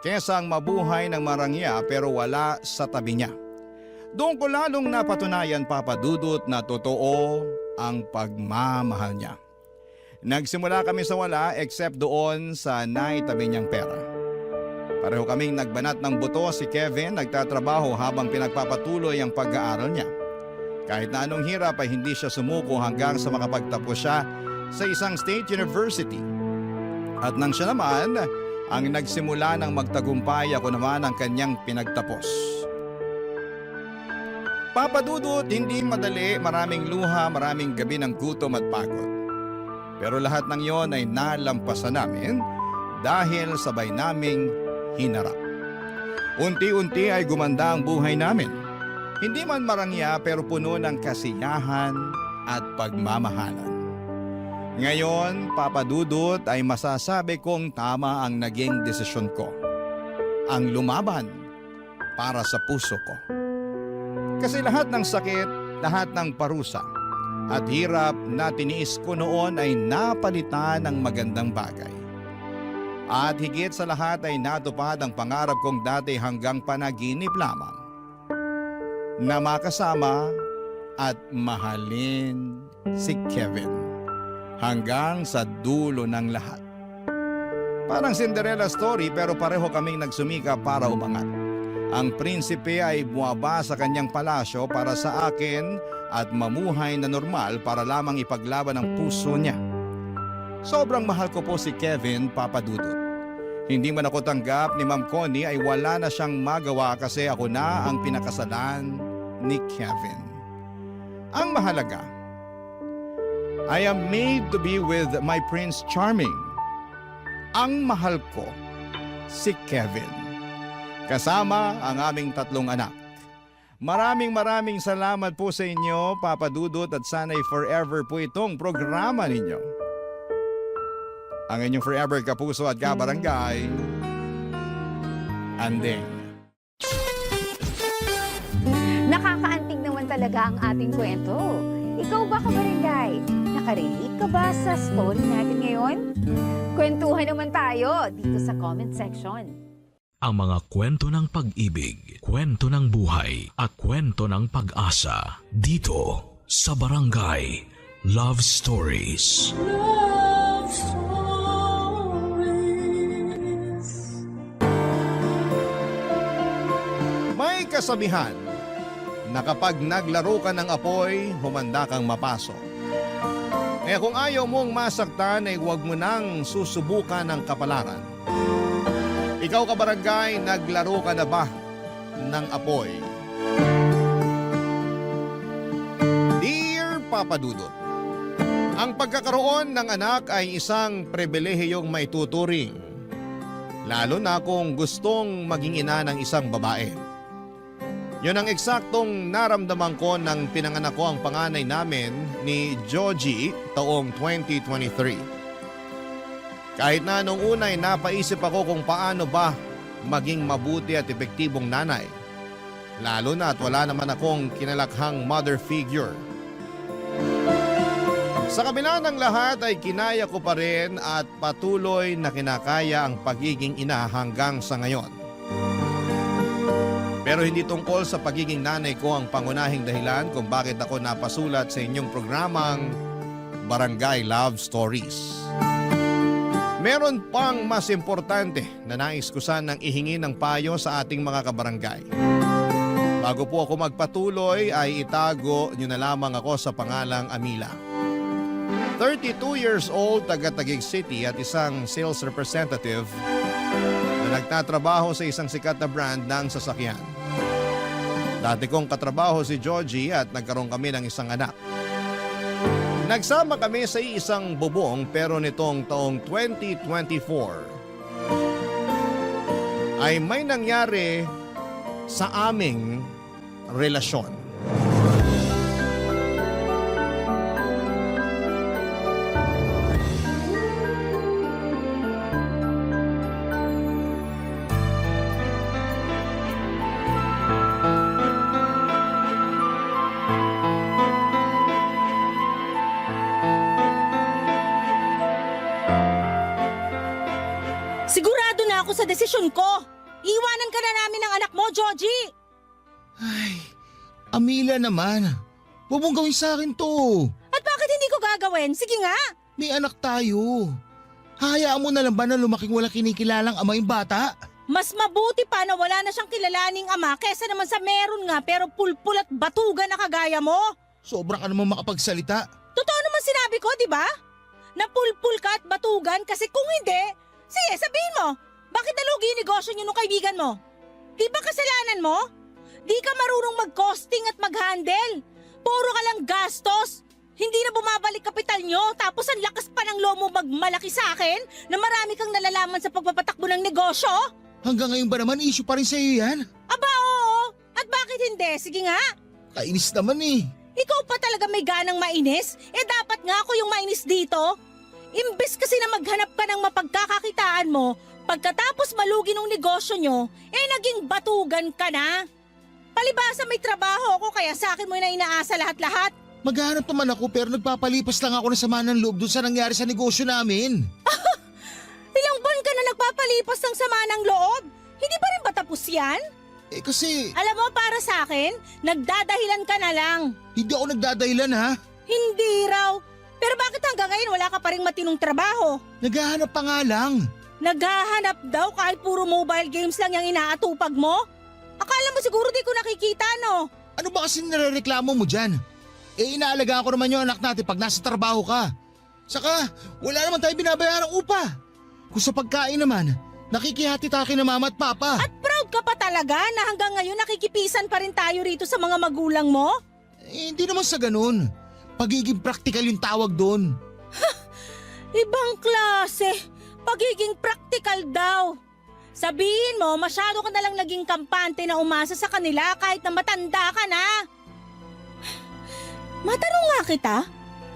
kesa ang mabuhay ng marangya pero wala sa tabi niya. Doon ko lalong napatunayan, Papa Dudut, na totoo ang pagmamahal niya. Nagsimula kami sa wala except doon sa naitabi niyang pera. Pareho kaming nagbanat ng buto, si Kevin nagtatrabaho habang pinagpapatuloy ang pag-aaral niya. Kahit na anong hirap ay hindi siya sumuko hanggang sa makapagtapos siya sa isang state university. At nang siya naman ang nagsimula ng magtagumpay, ako naman ang kanyang pinagtapos. Papa Dudut, hindi madali, maraming luha, maraming gabi ng gutom at pagod. Pero lahat ng yon ay nalampasan namin dahil sabay naming hinarap. Unti-unti ay gumanda ang buhay namin. Hindi man marangya pero puno ng kasiyahan at pagmamahalan. Ngayon, Papa Dudut, ay masasabi kong tama ang naging desisyon ko. Ang lumaban para sa puso ko. Kasi lahat ng sakit, lahat ng parusa at hirap na tiniis ko noon ay napalitan ng magandang bagay. At higit sa lahat ay natupad ang pangarap kong dati hanggang panaginip lamang. Na makasama at mahalin si Kevin hanggang sa dulo ng lahat. Parang Cinderella story pero pareho kaming nagsumika para umangat. Ang prinsipe ay buwaba sa kanyang palasyo para sa akin at mamuhay na normal para lamang ipaglaban ang puso niya. Sobrang mahal ko po si Kevin, Papa Dudut. Hindi man ako tanggap ni Ma'am Connie ay wala na siyang magawa kasi ako na ang pinakasalan ni Kevin. Ang mahalaga, I am made to be with my Prince Charming. Ang mahal ko, si Kevin. Kasama ang aming 3 anak. Maraming salamat po sa inyo, Papa Dudut, at sana'y forever po itong programa ninyo. Ang inyong forever kapuso at kabarangay, Andeng. Nakakaantig naman talaga ang ating kwento. Ikaw ba, kabarangay? Nakarelate ka ba sa story natin ngayon? Kwentuhan naman tayo dito sa comment section. Ang mga kwento ng pag-ibig, kwento ng buhay at kwento ng pag-asa dito sa Barangay Love Stories. Love Stories. May kasabihan na kapag naglaro ka ng apoy, humanda kang mapasok. Kaya kung ayaw mong masaktan ay huwag mo nang susubukan ng kapalaran. Ikaw, kabarangay, naglaro ka na ba ng apoy? Dear Papa Dudut, ang pagkakaroon ng anak ay isang pribilehiyong maituturing, lalo na kung gustong maging ina ng isang babae. Yun ang eksaktong naramdaman ko nang pinanganak ko ang panganay namin ni Joji taong 2023. Kahit na nung una ay napaisip ako kung paano ba maging mabuti at epektibong nanay. Lalo na at wala naman akong kinalakhang mother figure. Sa kabila ng lahat ay kinaya ko pa rin at patuloy na kinakaya ang pagiging ina hanggang sa ngayon. Pero hindi tungkol sa pagiging nanay ko ang pangunahing dahilan kung bakit ako napasulat sa inyong programang Barangay Love Stories. Meron pang mas importante na nais ko sanang ihingi ng payo sa ating mga kabarangay. Bago po ako magpatuloy ay itago nyo na lamang ako sa pangalang Amila. 32 years old, taga Taguig City at isang sales representative na nagtatrabaho sa isang sikat na brand ng sasakyan. Dati kong katrabaho si Georgie at nagkaroon kami ng isang anak. Nagsama kami sa isang bubong pero nitong taong 2024 ay may nangyari sa aming relasyon. Sigurado na ako sa desisyon ko. Iwanan ka na namin ng anak mo, Georgie. Ay, Amila naman. Huwag mong gawin sa akin to. At bakit hindi ko gagawin? Sige nga. May anak tayo. Hayaan mo na lang ba na lumaking walang kinikilalang ama yung bata? Mas mabuti pa na wala na siyang kilalaning ama kesa naman sa meron nga pero pulpul at batugan na kagaya mo. Sobra ka naman makapagsalita. Totoo naman sinabi ko, di ba? Napulpul ka at batugan kasi kung hindi, sige sabihin mo, bakit nalugi yung negosyo niyo nung kaibigan mo? Di ba kasalanan mo? Di ka marunong mag-costing at mag-handle. Puro ka lang gastos. Hindi na bumabalik kapital nyo tapos ang lakas pa ng lomo magmalaki sa akin na marami kang nalalaman sa pagpapatakbo ng negosyo? Hanggang ngayon ba naman issue pa rin sa iyo yan? Aba oo. At bakit Bakit hindi? Sige nga. Kainis naman eh. Ikaw pa talaga may ganang mainis? Dapat nga ako yung mainis dito. Imbes kasi na maghanap ka ng mapagkakakitaan mo, pagkatapos malugi ng negosyo nyo, naging batugan ka na. Palibasa may trabaho ako kaya sa akin mo na inaasa lahat-lahat. Maghanap naman ako pero nagpapalipas lang ako ng sama ng loob dun sa nangyari sa negosyo namin. Ilang buwan ka na nagpapalipas ng sama ng loob? Hindi pa rin ba tapos yan? Kasi Alam mo, para sa akin, nagdadahilan ka na lang. hindi ako nagdadahilan ha. Hindi raw. Pero bakit hanggang ngayon wala ka pa rin matinong trabaho? Naghahanap pa nga lang. Naghahanap daw kahit puro mobile games lang yung inaatupag mo? Akala mo siguro di ko nakikita, no? Ano ba kasi nirereklamo mo dyan? Inaalagaan ko naman yung anak natin pag nasa trabaho ka. Saka, wala naman tayo binabayarang upa. Kung sa pagkain naman, nakikihati-taki na mama at papa. At proud ka pa talaga na hanggang ngayon nakikipisan pa rin tayo rito sa mga magulang mo? Hindi naman sa ganun. Pagiging practical yung tawag doon. Ibang klase. Pagiging practical daw. Sabihin mo, masyado ka nalang naging kampante na umasa sa kanila kahit na matanda ka na. Matanong nga kita,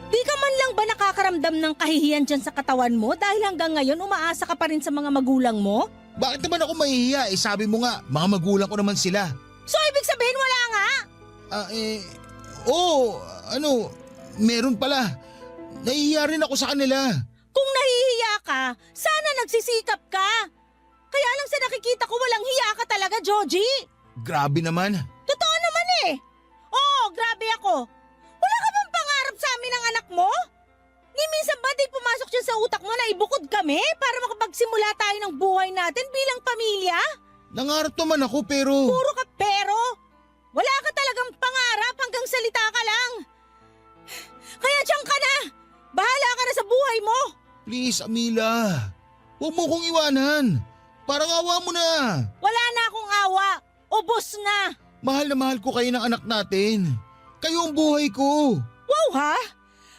di ka man lang ba nakakaramdam ng kahihiyan dyan sa katawan mo dahil hanggang ngayon umaasa ka pa rin sa mga magulang mo? Bakit naman ako mahihiya? Sabi mo nga, mga magulang ko naman sila. So ibig sabihin wala nga? Meron pala. Nahihiya rin ako sa kanila. Kung nahihiya ka, sana nagsisikap ka. Kaya lang sa nakikita ko walang hiya ka talaga, Joji. Grabe naman. Totoo naman eh. Oo, grabe ako. Wala ka bang pangarap sa amin ng anak mo? Ni minsan ba di pumasok dyan sa utak mo na ibukod kami para makapagsimula tayo ng buhay natin bilang pamilya? Nangarap naman ako pero... Puro ka pero. Wala ka talagang pangarap hanggang salita ka lang. Kaya diyan ka na. Bahala ka na sa buhay mo. Please, Amila. Huwag mo kong iwanan. Parang awa mo na. Wala na akong awa. Ubos na. Mahal na mahal ko kayo ng anak natin. Kayo ang buhay ko. Wow ha?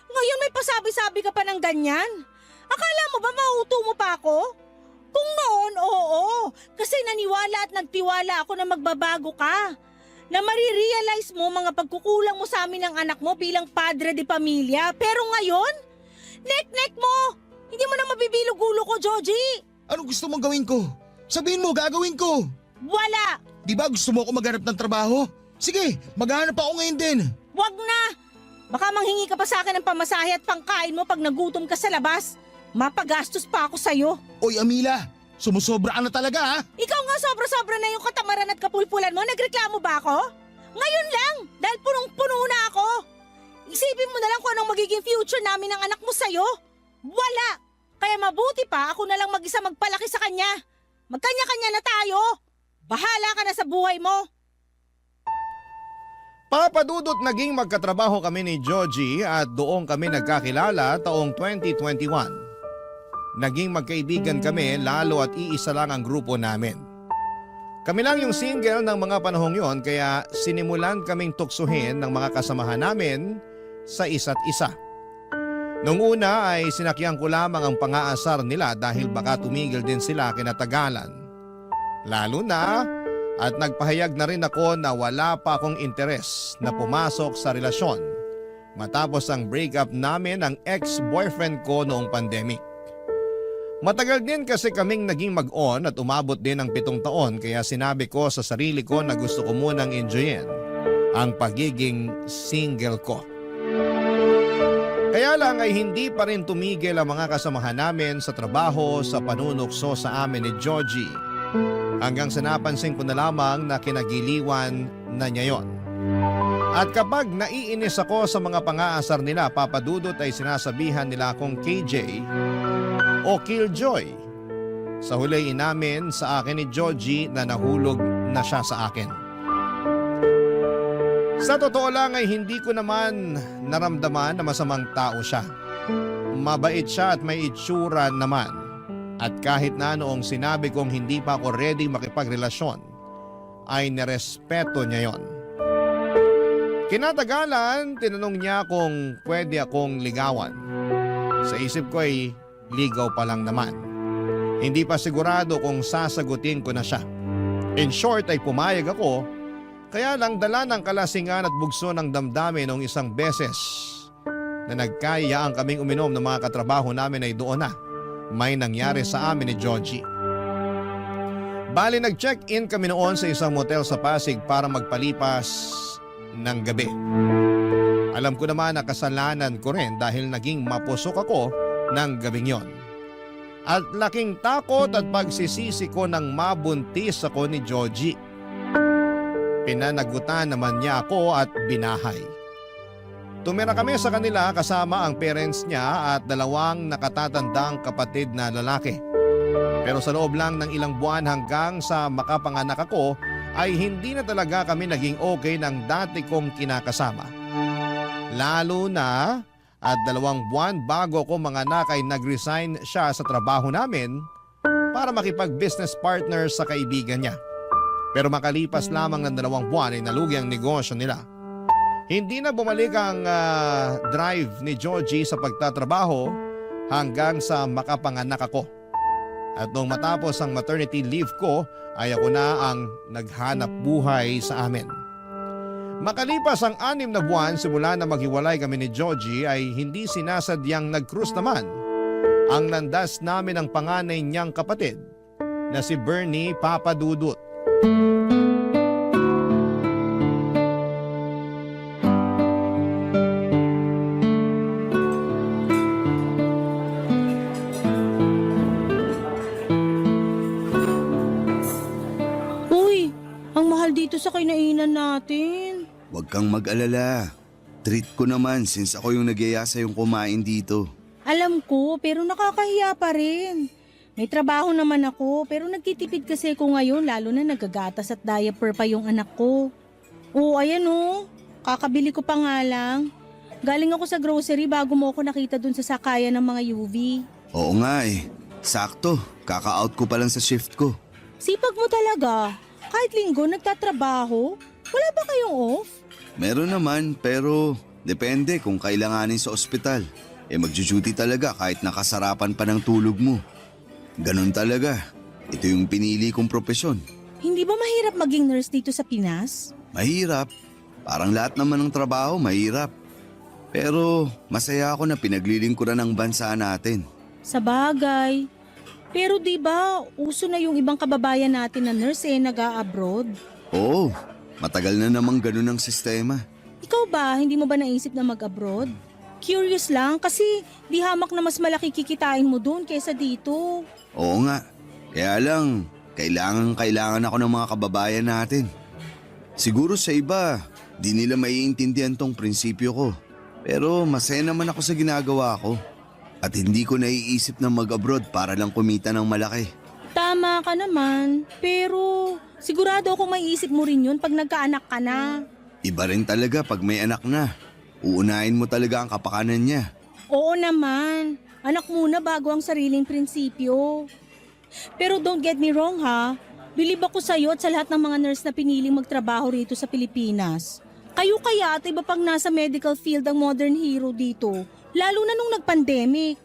Ngayon may pasabi-sabi ka pa ng ganyan? Akala mo ba mauto mo pa ako? Kung noon, oo. Kasi naniwala at nagtiwala ako na magbabago ka. Na marirealize mo mga pagkukulang mo sa amin ng anak mo bilang padre de pamilya. Pero ngayon, nek-nek mo. Hindi mo na mabibilog-ulo ko, Joji. Ano gusto mong gawin ko? Sabihin mo, gagawin ko. Wala. Di ba gusto mo ako maghanap ng trabaho? Sige, maghanap ako ngayon din. Wag na. Baka manghingi ka pa sa akin ng pamasahe at pangkain mo pag nagutom ka sa labas. Mapagastos pa ako sa'yo. Oy, Amila, sumusobra ka na talaga ha? Ikaw nga sobra-sobra na yung katamaran at kapulpulan mo. Nagreklamo ba ako? Ngayon lang, dahil punong-puno na ako. Isipin mo na lang kung anong magiging future namin ng anak mo sa'yo. Wala. Kaya mabuti pa ako na lang mag-isa magpalaki sa kanya. Magkanya-kanya na tayo. Bahala ka na sa buhay mo. Papadudot naging magkatrabaho kami ni Joji at doon kami nagkakilala taong 2021. Naging magkaibigan kami lalo at iisa lang ang grupo namin. Kami lang yung single ng mga panahong yon kaya sinimulan kaming tuksuhin ng mga kasamahan namin sa isa't isa. Nung una ay sinakyan ko lamang ang pang-aasar nila dahil baka tumigil din sila kinatagalan. Lalo na at nagpahayag na rin ako na wala pa akong interes na pumasok sa relasyon matapos ang breakup namin ng ex-boyfriend ko noong pandemic. Matagal din kasi kaming naging mag-on at umabot din ng 7 taon kaya sinabi ko sa sarili ko na gusto ko munang enjoyin ang pagiging single ko. Kaya lang ay hindi pa rin tumigil ang mga kasamahan namin sa trabaho sa panunukso sa amin ni Joji. Hanggang sa napansin ko na lamang na kinagiliwan na niya yon. At kapag naiinis ako sa mga pang-aasar nila, papadudot ay sinasabihan nila akong KJ o Killjoy. Sa huli inamin sa akin ni Joji na nahulog na siya sa akin. Sa totoo lang ay hindi ko naman naramdaman na masamang tao siya. Mabait siya at may itsura naman. At kahit na noong sinabi kong hindi pa ako ready makipagrelasyon, ay nirespeto niya yon. Kinatagalan, tinanong niya kung pwede akong ligawan. Sa isip ko ay ligaw pa lang naman. Hindi pa sigurado kung sasagutin ko na siya. In short ay pumayag ako Kaya lang dala ng kalasingan at bugso ng damdamin noong isang beses na nagkayaan kaming uminom ng mga katrabaho namin ay doon na may nangyari sa amin ni Georgie. Bali nag-check-in kami noon sa isang motel sa Pasig para magpalipas ng gabi. Alam ko naman na kasalanan ko rin dahil naging mapusok ako ng gabing yon. At laking takot at pagsisisi ko nang mabuntis ako ni Georgie. Pinanagutan naman niya ako at binahay. Tumira kami sa kanila kasama ang parents niya at 2 nakatatandang kapatid na lalaki. Pero sa loob lang ng ilang buwan hanggang sa makapanganak ako ay hindi na talaga kami naging okay ng dati kong kinakasama. Lalo na at 2 buwan bago ako manganak ay nag-resign siya sa trabaho namin para makipag-business partner sa kaibigan niya. Pero makalipas lamang ng 2 buwan ay nalugi ang negosyo nila. Hindi na bumalik ang drive ni Georgie sa pagtatrabaho hanggang sa makapanganak ako. At nung matapos ang maternity leave ko ay ako na ang naghanap buhay sa amin. Makalipas ang 6 na buwan simula na maghiwalay kami ni Georgie ay hindi sinasadyang nag-cruise naman ang landas namin ng panganay niyang kapatid na si Bernie Papadudut. Uy, ang mahal dito sa kinainan natin. Huwag kang mag-alala. Treat ko naman since ako yung nagyaya sa'yong kumain dito. Alam ko, pero nakakahiya pa rin. May trabaho naman ako, pero nagtitipid kasi ako ngayon lalo na nagagatas at diaper pa yung anak ko. Oo, ayan oh. Kakabili ko pa nga lang. Galing ako sa grocery bago mo ako nakita dun sa sakayan ng mga UV. Oo nga eh. Sakto. Kaka-out ko pa lang sa shift ko. Sipag mo talaga. Kahit linggo nagtatrabaho. Wala ba kayong off? Meron naman pero depende kung kailanganin sa ospital. Magjo-duty talaga kahit nakasarapan pa ng tulog mo. Ganon talaga. Ito yung pinili kong propesyon. Hindi ba mahirap maging nurse dito sa Pinas? Mahirap. Parang lahat naman ng trabaho mahirap. Pero masaya ako na pinaglilingkuran ng bansa natin. Sa bagay. Pero di ba uso na yung ibang kababayan natin na nurse nag-a-abroad? Oo, matagal na namang ganun ang sistema. Ikaw ba, hindi mo ba naisip na mag-abroad? Curious lang kasi di hamak na mas malaki kikitain mo doon kaysa dito. Oo nga. Kaya lang, kailangan ako ng mga kababayan natin. Siguro sa iba, di nila maiintindihan tong prinsipyo ko. Pero masaya naman ako sa ginagawa ko. At hindi ko naiisip na mag-abroad para lang kumita ng malaki. Tama ka naman, pero sigurado akong maiisip mo rin yun pag nagkaanak ka na. Iba rin talaga pag may anak na. Uunahin mo talaga ang kapakanan niya. Oo naman, anak muna bago ang sariling prinsipyo. Pero don't get me wrong ha, bilib ako sa'yo at sa lahat ng mga nurse na piniling magtrabaho rito sa Pilipinas. Kayo kaya at iba pang nasa medical field ang modern hero dito, lalo na nung nag-pandemic.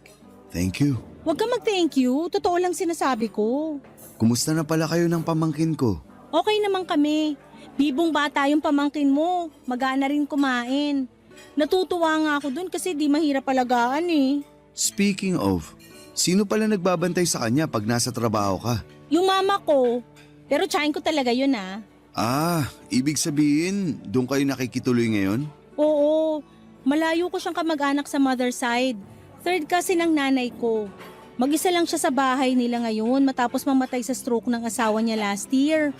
Thank you. Huwag ka mag-thank you, totoo lang sinasabi ko. Kumusta na pala kayo ng pamangkin ko? Okay naman kami. Bibong bata yung pamangkin mo, magana rin kumain. Natutuwa nga ako dun kasi di mahirap alagaan eh. Speaking of, sino pala nagbabantay sa kanya pag nasa trabaho ka? Yung mama ko, pero tsahin ko talaga yun ah. Ah, ibig sabihin, doon kayo nakikituloy ngayon? Oo, malayo ko siyang kamag-anak sa mother side. Third cousin ng nanay ko. Mag-isa lang siya sa bahay nila ngayon matapos mamatay sa stroke ng asawa niya last year.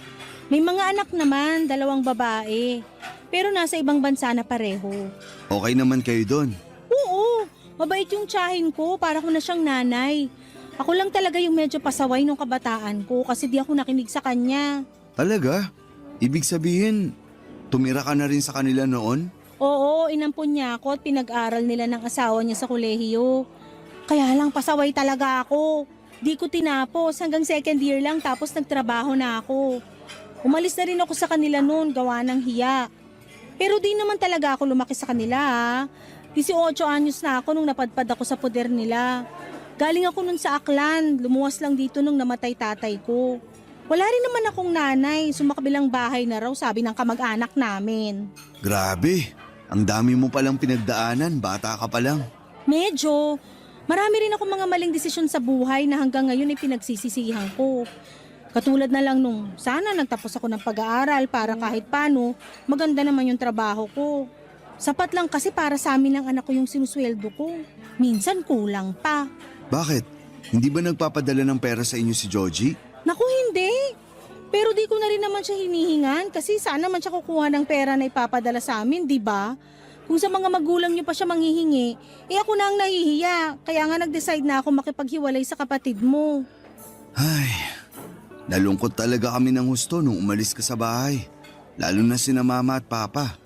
May mga anak naman, 2 babae. Pero nasa ibang bansa na pareho. Okay naman kayo doon? Oo, mabait yung tsahin ko, para ko na siyang nanay. Ako lang talaga yung medyo pasaway nung kabataan ko kasi di ako nakinig sa kanya. Talaga? Ibig sabihin, tumira ka na rin sa kanila noon? Oo, inampun niya ako at pinag-aral nila ng asawa niya sa kolehiyo. Kaya lang pasaway talaga ako. Di ko tinapos hanggang 2nd year lang tapos nagtrabaho na ako. Umalis na rin ako sa kanila noon gawa ng hiya. Pero di naman talaga ako lumaki sa kanila ha. 18 anyos na ako nung napadpad ako sa poder nila. Galing ako nun sa Aklan, lumuwas lang dito nung namatay tatay ko. Wala rin naman akong nanay, sumakabilang bahay na raw sabi ng kamag-anak namin. Grabe, ang dami mo palang pinagdaanan, bata ka pa lang. Medyo. Marami rin akong mga maling desisyon sa buhay na hanggang ngayon ay pinagsisisihan ko. Katulad na lang nung sana nagtapos ako ng pag-aaral para kahit paano maganda naman yung trabaho ko. Sapat lang kasi para sa amin ng anak ko yung sinusweldo ko. Minsan kulang pa. Bakit? Hindi ba nagpapadala ng pera sa inyo si Georgie? Naku, hindi. Pero di ko na rin naman siya hinihingan kasi saan naman siya kukuha ng pera na ipapadala sa amin, di ba? Kung sa mga magulang niyo pa siya manghihingi, ako na ang nahihiya. Kaya nga nag-decide na ako makipaghiwalay sa kapatid mo. Ay, nalungkot talaga kami ng husto nung umalis ka sa bahay. Lalo na sina mama at papa.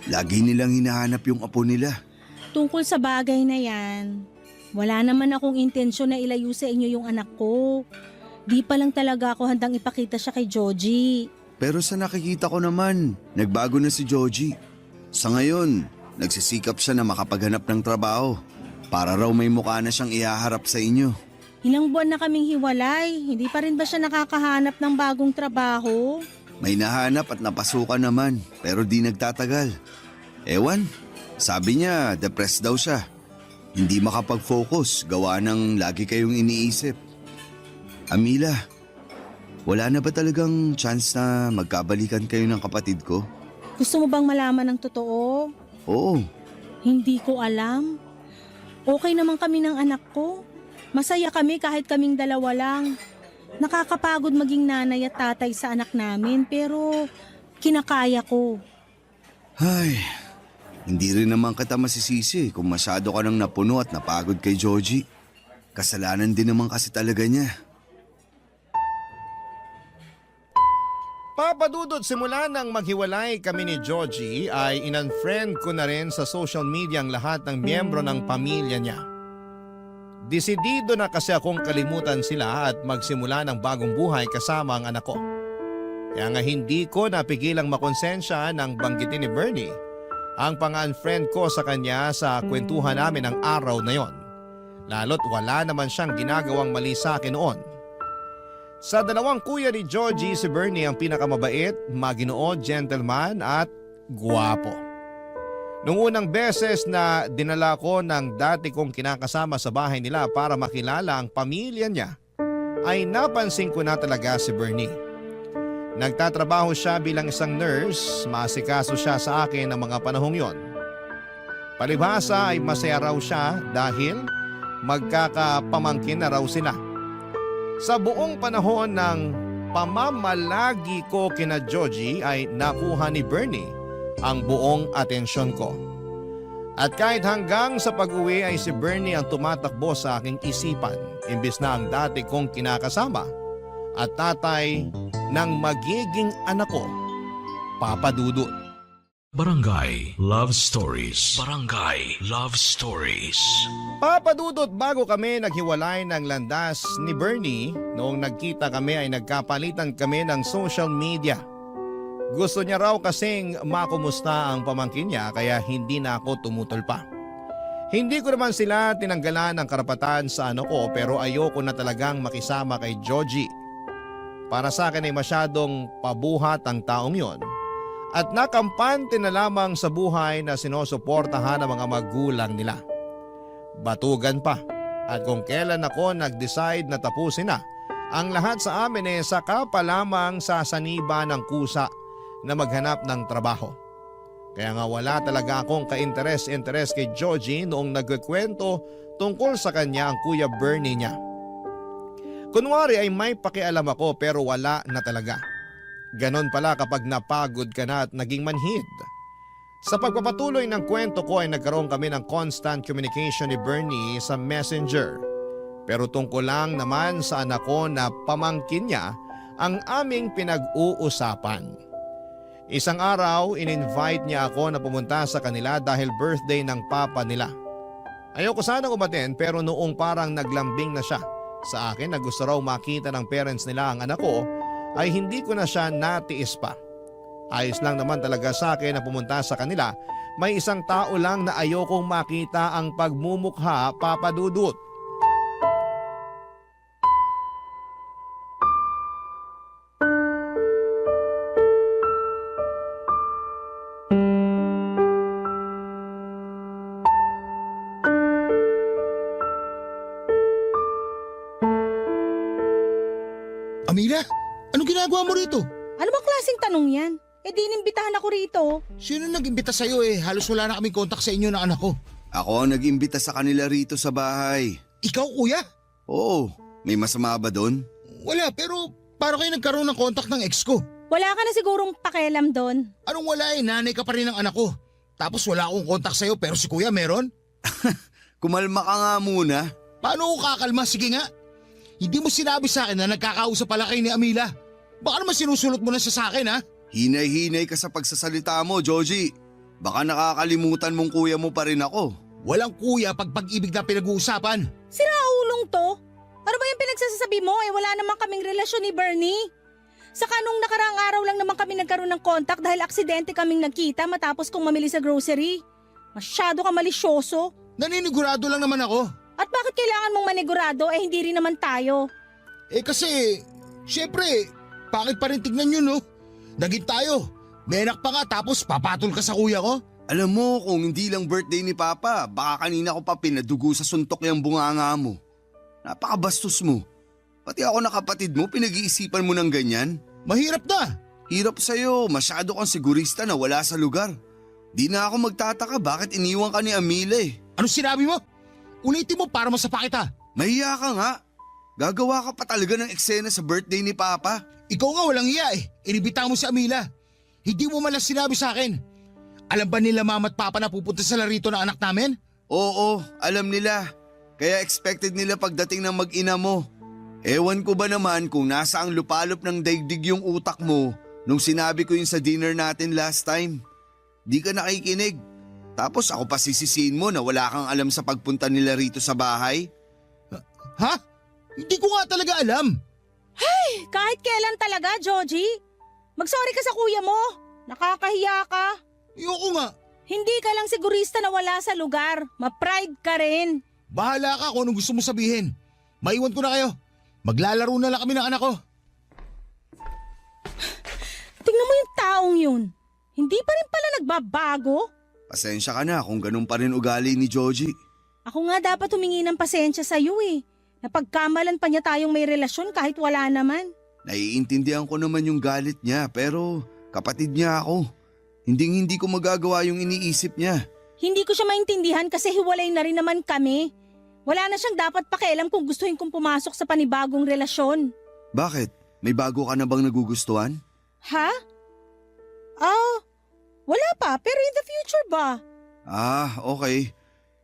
Lagi nilang hinahanap yung apo nila. Tungkol sa bagay na yan, wala naman akong intensyon na ilayo sa inyo yung anak ko. Di pa lang talaga ako handang ipakita siya kay Georgie. Pero sa nakikita ko naman, nagbago na si Georgie. Sa ngayon, nagsisikap siya na makapaghanap ng trabaho para raw may mukha na siyang ihaharap sa inyo. Ilang buwan na kaming hiwalay, hindi pa rin ba siya nakakahanap ng bagong trabaho? May nahanap at napasukan naman pero di nagtatagal. Ewan, sabi niya depressed daw siya. Hindi makapag-focus, gawa ng lagi kayong iniisip. Amila, wala na ba talagang chance na magkabalikan kayo ng kapatid ko? Gusto mo bang malaman ng totoo? Oo, Hindi ko alam. Okay naman kami ng anak ko. Masaya kami kahit kaming dalawa lang. Nakakapagod maging nanay at tatay sa anak namin pero kinakaya ko. ay, hindi rin naman kita masisisi kung masyado ka nang napuno at napagod kay Georgie. Kasalanan din naman kasi talaga niya. Papadudot simula nang maghiwalay kami ni Georgie ay in-unfriend ko na rin sa social media ang lahat ng miyembro ng pamilya niya. Desidido na kasi akong kalimutan sila at magsimula ng bagong buhay kasama ang anak ko. Kaya nga hindi ko napigilang makonsensya nang banggitin ni Bernie ang pang-unfriend ko sa kanya sa kwentuhan namin ng araw na yon. Lalo't wala naman siyang ginagawang mali sa akin noon. Sa dalawang kuya ni Georgie, si Bernie ang pinakamabait, maginoo, gentleman at guwapo. Nung unang beses na dinala ko ng dati kong kinakasama sa bahay nila para makilala ang pamilya niya, ay napansin ko na talaga si Bernie. Nagtatrabaho siya bilang isang nurse, maasikaso siya sa akin ng mga panahong yon. Palibhasa ay masaya raw siya dahil magkakapamangkin na raw sila. Sa buong panahon ng pamamalagi ko kina Georgie ay nakuha ni Bernie ang buong atensyon ko. At kahit hanggang sa pag-uwi ay si Bernie ang tumatakbo sa aking isipan imbis na ang dati kong kinakasama at tatay ng magiging anak ko, Papa Dudut. Barangay Love Stories. Barangay Love Stories. Papadudot, bago kami naghiwalay ng landas ni Bernie, noong nagkita kami ay nagkapalitan kami ng social media. Gusto niya raw kasing makumusta ang pamangkin niya kaya hindi na ako tumutol pa. Hindi ko naman sila tinanggalan ng karapatan sa ano ko pero ayoko na talagang makisama kay Georgie. Para sa akin ay masyadong pabuhat ang taong yon. At nakampante na lamang sa buhay na sinusuportahan ng mga magulang nila. Batugan pa at kung kailan ako nag-decide na tapusin na ang lahat sa amin saka pa lamang sa saniba ng kusa na maghanap ng trabaho. Kaya nga wala talaga akong ka-interes kay Georgie noong nagkikwento tungkol sa kanya ang Kuya Bernie niya. Kunwari ay may pakialam ako pero wala na talaga. Ganon pala kapag napagod ka na at naging manhid. Sa pagpapatuloy ng kwento ko ay nagkaroon kami ng constant communication ni Bernie sa Messenger. Pero tungkol lang naman sa anak ko na pamangkin niya ang aming pinag-uusapan. Isang araw, in-invite niya ako na pumunta sa kanila dahil birthday ng papa nila. Ayoko sanang umaten pero noong parang naglambing na siya sa akin na gusto raw makita ng parents nila ang anak ko, ay hindi ko na siya natiis pa. Ayos lang naman talaga sa akin na pumunta sa kanila. May isang tao lang na ayokong makita ang pagmumukha, Papa Dudut. ginagawa mo rito? Ano bang klaseng tanong yan? Eh di inimbitahan ako rito. Sino nag-imbita sa'yo eh? Halos wala na kaming kontak sa inyo ng anak ko. Ako ang nag-imbita sa kanila rito sa bahay. Ikaw kuya? Oo, may masama ba doon? Wala, pero paano kayo nagkaroon ng kontak ng ex ko? Wala ka na sigurong pakialam doon. Anong wala eh? Nanay ka pa rin ng anak ko. Tapos wala akong kontak sa'yo pero si kuya meron? Kumalma ka nga muna. Paano ko kakalma? Sige nga. Hindi mo sinabi sa akin na nagkakausap pala kayo ni Amila. Baka naman sinusulot mo na siya sa akin ha? Hinay-hinay ka sa pagsasalita mo, Joji. Baka nakakalimutan mong kuya mo pa rin ako. Walang kuya pag pag-ibig na pinag-uusapan. Siraulong to. Ano ba yung pinagsasabi mo? Eh wala naman kaming relasyon ni Bernie. Saka nung nakaraang araw lang naman kami nagkaroon ng contact dahil aksidente kaming nagkita matapos kong mamili sa grocery. Masyado ka malisyoso. Naninigurado lang naman ako. At bakit kailangan mong manigurado eh hindi rin naman tayo? Eh kasi, syempre, bakit pa rin tignan yun no? Naging tayo. May anak pa nga tapos papatol ka sa kuya ko? Alam mo, kung hindi lang birthday ni Papa, baka kanina ko pa pinadugo sa suntok yung bunganga mo. Napakabastos mo. Pati ako na kapatid mo, pinag-iisipan mo ng ganyan? Mahirap na. Hirap sa'yo, masyado kang sigurista na wala sa lugar. Di na ako magtataka bakit iniwan ka ni Amila eh. Ano sinabi mo? Ulitin mo para masapa kita. Mahiya ka nga. Gagawa ka pa talaga ng eksena sa birthday ni Papa. Ikaw nga walang iya eh. Inibita mo si Amila. Hindi mo man lang sinabi sa akin. Alam ba nila mama at papa na pupunta sa larito ng anak namin? Oo, alam nila. Kaya expected nila pagdating ng mag-ina mo. Ewan ko ba naman kung nasa ang lupalop ng daigdig yung utak mo nung sinabi ko yun sa dinner natin last time. Di ka nakikinig. Tapos ako pa sisisihin mo na wala kang alam sa pagpunta nila rito sa bahay? Ha? Hindi ko nga talaga alam. Kahit kailan talaga, Joji. Mag-sorry ka sa kuya mo. Nakakahiya ka. Ayoko nga. Hindi ka lang sigurista na wala sa lugar. Ma-pride ka rin. Bahala ka kung anong gusto mo sabihin. Maiwan ko na kayo. Maglalaro na lang kami ng anak ko. Tingnan mo yung taong yun. Hindi pa rin pala nagbabago. Pasensya ka na kung ganun pa rin ugali ni Joji. Ako nga dapat humingi ng pasensya sa'yo eh. Napagkamalan pa niya tayong may relasyon kahit wala naman. Naiintindihan ko naman yung galit niya pero kapatid niya ako. Hindi ko magagawa yung iniisip niya. Hindi ko siya maintindihan kasi hiwalay na rin naman kami. Wala na siyang dapat pakialam kung gustuhin kong pumasok sa panibagong relasyon. Bakit? May bago ka na bang nagugustuhan? Ha? Wala pa pero in the future ba? Okay.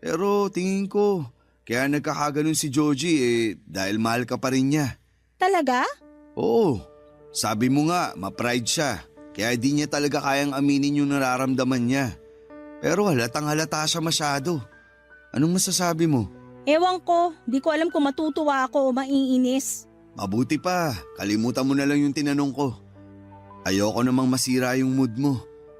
Pero tingin ko, kaya nagkakaganon si Joji dahil mahal ka pa rin niya. Talaga? Oo, sabi mo nga, ma-pride siya. Kaya di niya talaga kayang aminin yung nararamdaman niya. Pero halatang halata siya masyado. Anong masasabi mo? Ewan ko, di ko alam kung matutuwa ako o maiinis. Mabuti pa, kalimutan mo na lang yung tinanong ko. Ayoko namang masira yung mood mo.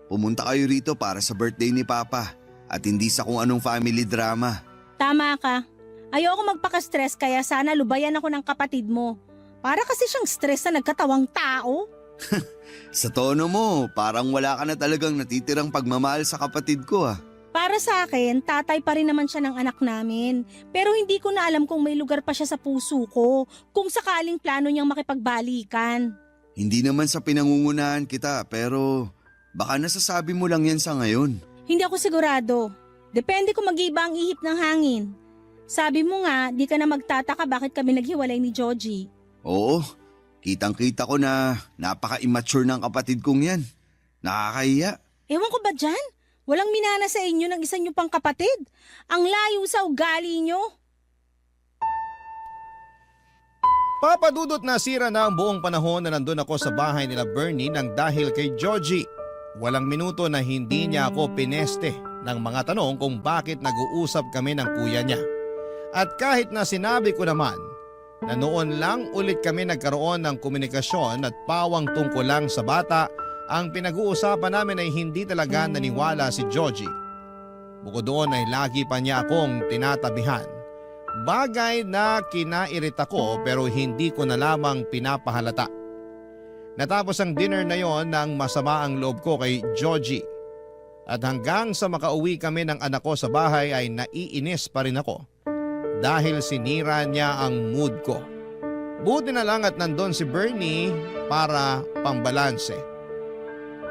Pumunta kayo rito para sa birthday ni Papa at hindi sa kung anong family drama. Tama ka. Ayoko magpaka-stress kaya sana lubayan ako ng kapatid mo. Para kasi siyang stress na nagkatawang tao. Sa tono mo, parang wala ka na talagang natitirang pagmamahal sa kapatid ko ah. Para sa akin, tatay pa rin naman siya ng anak namin. Pero hindi ko na alam kung may lugar pa siya sa puso ko, kung sakaling plano niyang makipagbalikan. Hindi naman sa pinangungunahan kita pero baka nasasabi mo lang yan sa ngayon. Hindi ako sigurado. Depende kung mag-iba ang ihip ng hangin. Sabi mo nga, di ka na magtataka bakit kami naghiwalay ni Joji. Oo, kitang-kita ko na napaka-immature ng kapatid kong yan. Nakakahiya. Ewan ko ba dyan? Walang minana sa inyo ng isa niyo pang kapatid. Ang layo sa ugali niyo. Papadudot na sira na ang buong panahon na nandun ako sa bahay nila Bernie nang dahil kay Joji. Walang minuto na hindi niya ako pineste ng mga tanong kung bakit nag-uusap kami ng kuya niya. At kahit na sinabi ko naman na noon lang ulit kami nagkaroon ng komunikasyon at pawang tungkol lang sa bata, ang pinag-uusapan namin ay hindi talaga naniwala si Joji. Bukod doon ay lagi pa niya akong tinatabihan. Bagay na kinairita ko pero hindi ko na lamang pinapahalata. Natapos ang dinner na yon nang masama ang loob ko kay Joji. At hanggang sa makauwi kami ng anak ko sa bahay ay naiinis pa rin ako dahil sinira niya ang mood ko. Buti na lang at nandun si Bernie para pambalanse.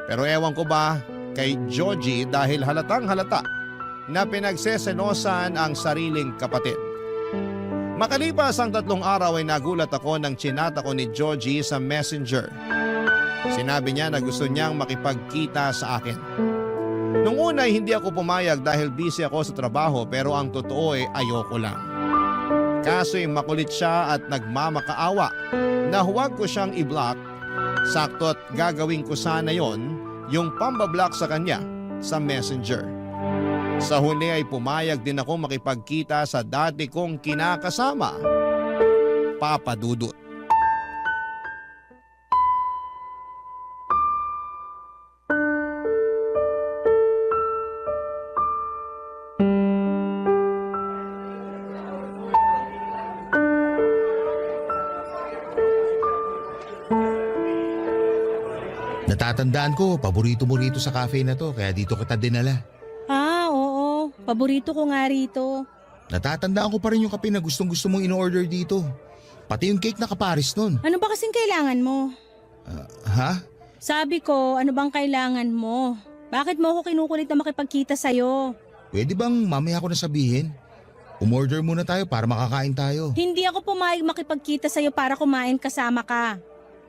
Pero ewan ko ba kay Georgie dahil halatang halata na pinagsesenosan ang sariling kapatid. Makalipas ang 3 araw ay nagulat ako nang chinata ko ni Georgie sa messenger. Sinabi niya na gusto niyang makipagkita sa akin. Nung una ay hindi ako pumayag dahil busy ako sa trabaho pero ang totoo ay ayoko lang. Kaso'y makulit siya at nagmamakaawa na huwag ko siyang i-block. Sakto't gagawin ko sana yon, yung pambablock sa kanya sa messenger. Sa huli ay pumayag din ako makipagkita sa dati kong kinakasama, Papa Dudut. Natatandaan ko, paborito mo rito sa cafe na to kaya dito kita dinala. Ah, oo. Paborito ko nga rito. Natatandaan ko pa rin yung kape na gustong-gusto mong in-order dito. Pati yung cake na kaparis nun. Ano ba kasing kailangan mo? Ha? Sabi ko, ano bang kailangan mo? Bakit mo ako kinukulit na makipagkita sa'yo? Pwede bang mamaya ko na sabihin? Umorder muna tayo para makakain tayo. Hindi ako pumayag makipagkita sa'yo para kumain kasama ka.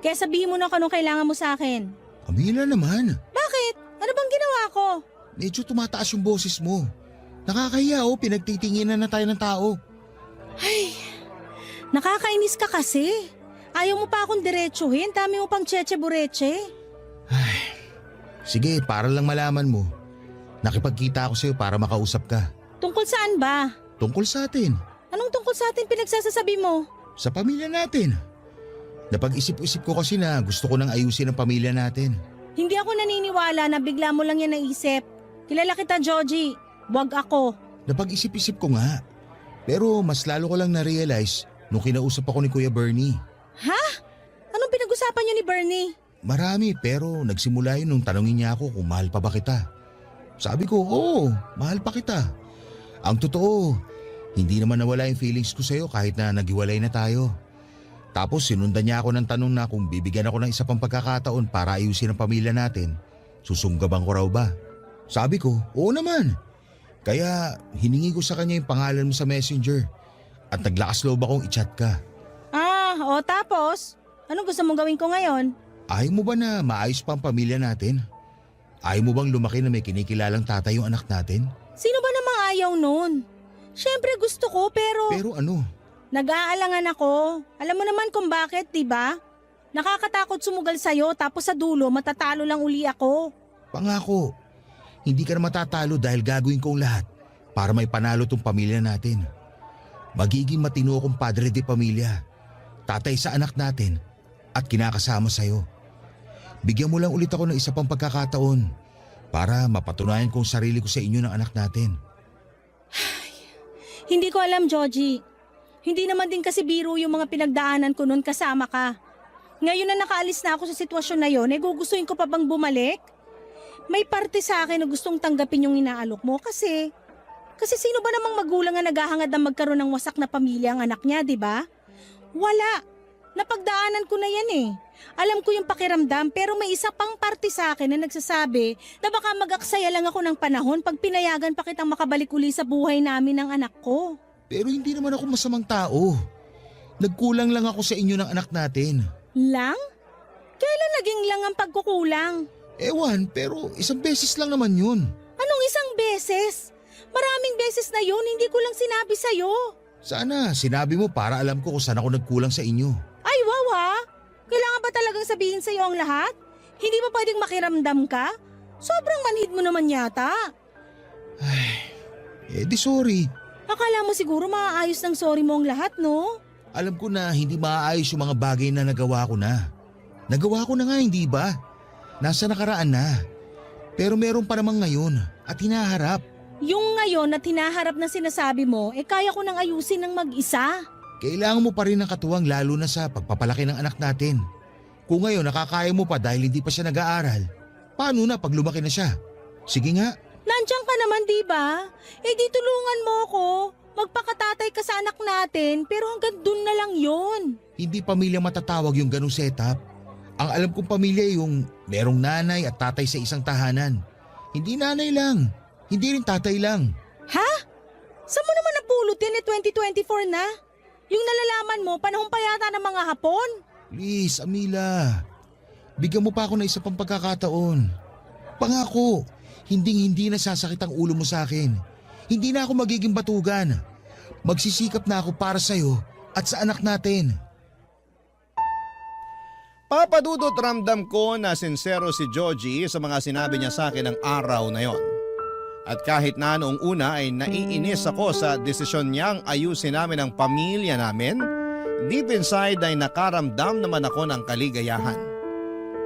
Kaya sabihin mo na kung anong kailangan mo sa akin. Kamila naman. Bakit? Ano bang ginawa ko? Medyo tumataas yung boses mo. Nakakahiya pinagtitinginan na tayo ng tao. Ay, nakakainis ka kasi. Ayaw mo pa akong diretsuhin, dami mo pang cheche-bureche. Ay, sige, para lang malaman mo. Nakipagkita ako sa'yo para makausap ka. Tungkol saan ba? Tungkol sa atin. Anong tungkol sa atin pinagsasasabi mo? Sa pamilya natin. Napag-isip-isip ko kasi na gusto ko nang ayusin ang pamilya natin. Hindi ako naniniwala na bigla mo lang yan naisip. Kilala kita, Georgie. Wag ako. Napag-isip-isip ko nga. Pero mas lalo ko lang na-realize nung kinausap ako ni Kuya Bernie. Ha? Anong pinag-usapan niyo ni Bernie? Marami pero nagsimula yun nung tanongin niya ako kung mahal pa ba kita. Sabi ko, oo, mahal pa kita. Ang totoo, hindi naman nawala yung feelings ko sa'yo kahit na naghiwalay na tayo. Tapos sinundan niya ako ng tanong na kung bibigyan ako ng isa pang pagkakataon para ayusin ang pamilya natin, susunggaban ko raw ba? Sabi ko, oo naman. Kaya hiningi ko sa kanya yung pangalan mo sa messenger at naglakas loob akong i-chat ka. Ah, o tapos? Anong gusto mong gawin ko ngayon? Ayaw mo ba na maayos pa ang pamilya natin? Ayaw mo bang lumaki na may kinikilalang tatay yung anak natin? Sino ba namang ayaw nun? Siyempre gusto ko pero... Pero ano? Nag-aalangan ako. Alam mo naman kung bakit, di ba? Nakakatakot sumugal sa'yo tapos sa dulo matatalo lang uli ako. Pangako, hindi ka na matatalo dahil gagawin ko ang lahat para may panalo tong pamilya natin. Magiging matino akong padre de pamilya, tatay sa anak natin at kinakasama sa'yo. Bigyan mo lang ulit ako ng isa pang pagkakataon para mapatunayan kong sarili ko sa inyo ng anak natin. Hindi ko alam, Georgie. Hindi naman din kasi biro yung mga pinagdaanan ko noon kasama ka. Ngayon na nakaalis na ako sa sitwasyon na yon, gugustuhin ko pa bang bumalik? May parte sa akin na gustong tanggapin yung inaalok mo kasi sino ba namang magulang na naghahangad na magkaroon ng wasak na pamilya ang anak niya, di ba? Wala. Napagdaanan ko na yan eh. Alam ko yung pakiramdam pero may isa pang parte sa akin na nagsasabi na baka mag-aksaya lang ako ng panahon pag pinayagan pa kitang makabalik uli sa buhay namin ng anak ko. Pero hindi naman ako masamang tao. Nagkulang lang ako sa inyo ng anak natin. Lang? Kailan naging lang ang pagkukulang? Ewan, pero isang beses lang naman yun. Anong isang beses? Maraming beses na yun, hindi ko lang sinabi sa'yo. Sana sinabi mo para alam ko kung saan ako nagkulang sa inyo. Ay, wow ha? Kailangan ba talagang sabihin sa'yo ang lahat? Hindi ba pwedeng makiramdam ka? Sobrang manhid mo naman yata. Ay, di sorry. Akala mo siguro maaayos ng sorry mo ang lahat, no? Alam ko na hindi maaayos yung mga bagay na nagawa ko na. Nagawa ko na nga, hindi ba? Nasa nakaraan na. Pero meron pa namang ngayon at hinaharap. Yung ngayon at hinaharap na sinasabi mo, kaya ko nang ayusin ng mag-isa. Kailangan mo pa rin ng katuwang lalo na sa pagpapalaki ng anak natin. Kung ngayon nakakaya mo pa dahil hindi pa siya nag-aaral, paano na pag lumaki na siya? Sige nga. Nandiyan ka naman, di ba? Di tulungan mo ko. Magpakatatay ka sa anak natin, pero hanggang dun na lang yon. Hindi pamilya matatawag yung ganung setup. Ang alam kong pamilya yung merong nanay at tatay sa isang tahanan. Hindi nanay lang, hindi rin tatay lang. Ha? Saan mo naman napulot yan 2024 na? Yung nalalaman mo, panahon pa yata ng mga Hapon. Please, Amila. Bigyan mo pa ako ng isa pang pagkakataon. Pangako, hindi nasasakit ang ulo mo sa akin. Hindi na ako magiging batugan. Magsisikap na ako para sa'yo at sa anak natin. Papadudot, ramdam ko na sincero si Joji sa mga sinabi niya sa akin ng araw na yon. At kahit na noong una ay naiinis ako sa desisyon niyang ayusin namin ang pamilya namin, deep inside ay nakaramdam naman ako ng kaligayahan.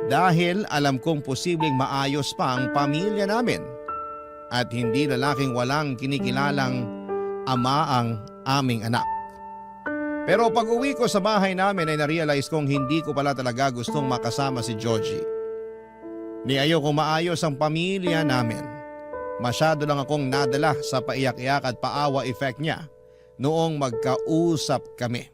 Dahil alam kong posibleng maayos pa ang pamilya namin at hindi lalaking walang kinikilalang ama ang aming anak. Pero pag uwi ko sa bahay namin ay narealize kong hindi ko pala talaga gustong makasama si Joji. Ni ayokong maayos ang pamilya namin. Masyado lang akong nadala sa paiyak-iyak at paawa effect niya noong magkausap kami.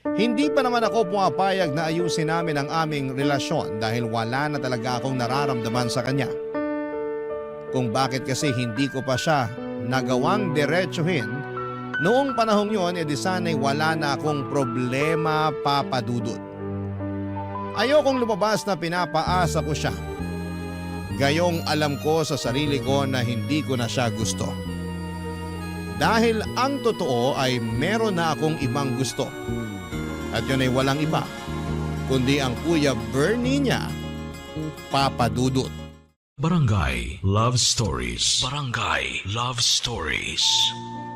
Hindi pa naman ako pumapayag na ayusin namin ang aming relasyon dahil wala na talaga akong nararamdaman sa kanya. Kung bakit kasi hindi ko pa siya nagawang diretsuhin. Noong panahong yon, edi sana'y wala na akong problema, papadudot. Ayokong lumabas na pinapaasa ko siya. Gayong alam ko sa sarili ko na hindi ko na siya gusto. Dahil ang totoo ay meron na akong ibang gusto. At yun ay walang iba, kundi ang Kuya Bernie niya, papadudot. Barangay Love Stories. Barangay Love Stories.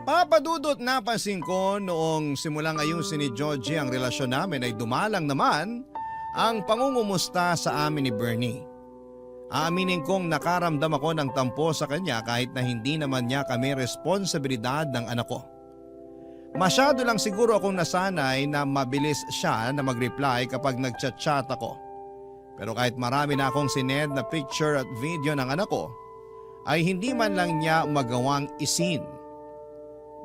Papadudot, napansin ko noong simulang ayusin ni Georgie ang relasyon namin ay dumalang naman ang pangungumusta sa amin ni Bernie. Aaminin kong nakaramdam ako ng tampo sa kanya kahit na hindi naman niya kami responsibilidad ng anak ko. Masyado lang siguro akong nasanay na mabilis siya na mag-reply kapag nagchat-chat ako. Pero kahit marami na akong sinend na picture at video ng anak ko, ay hindi man lang niya magawang isin.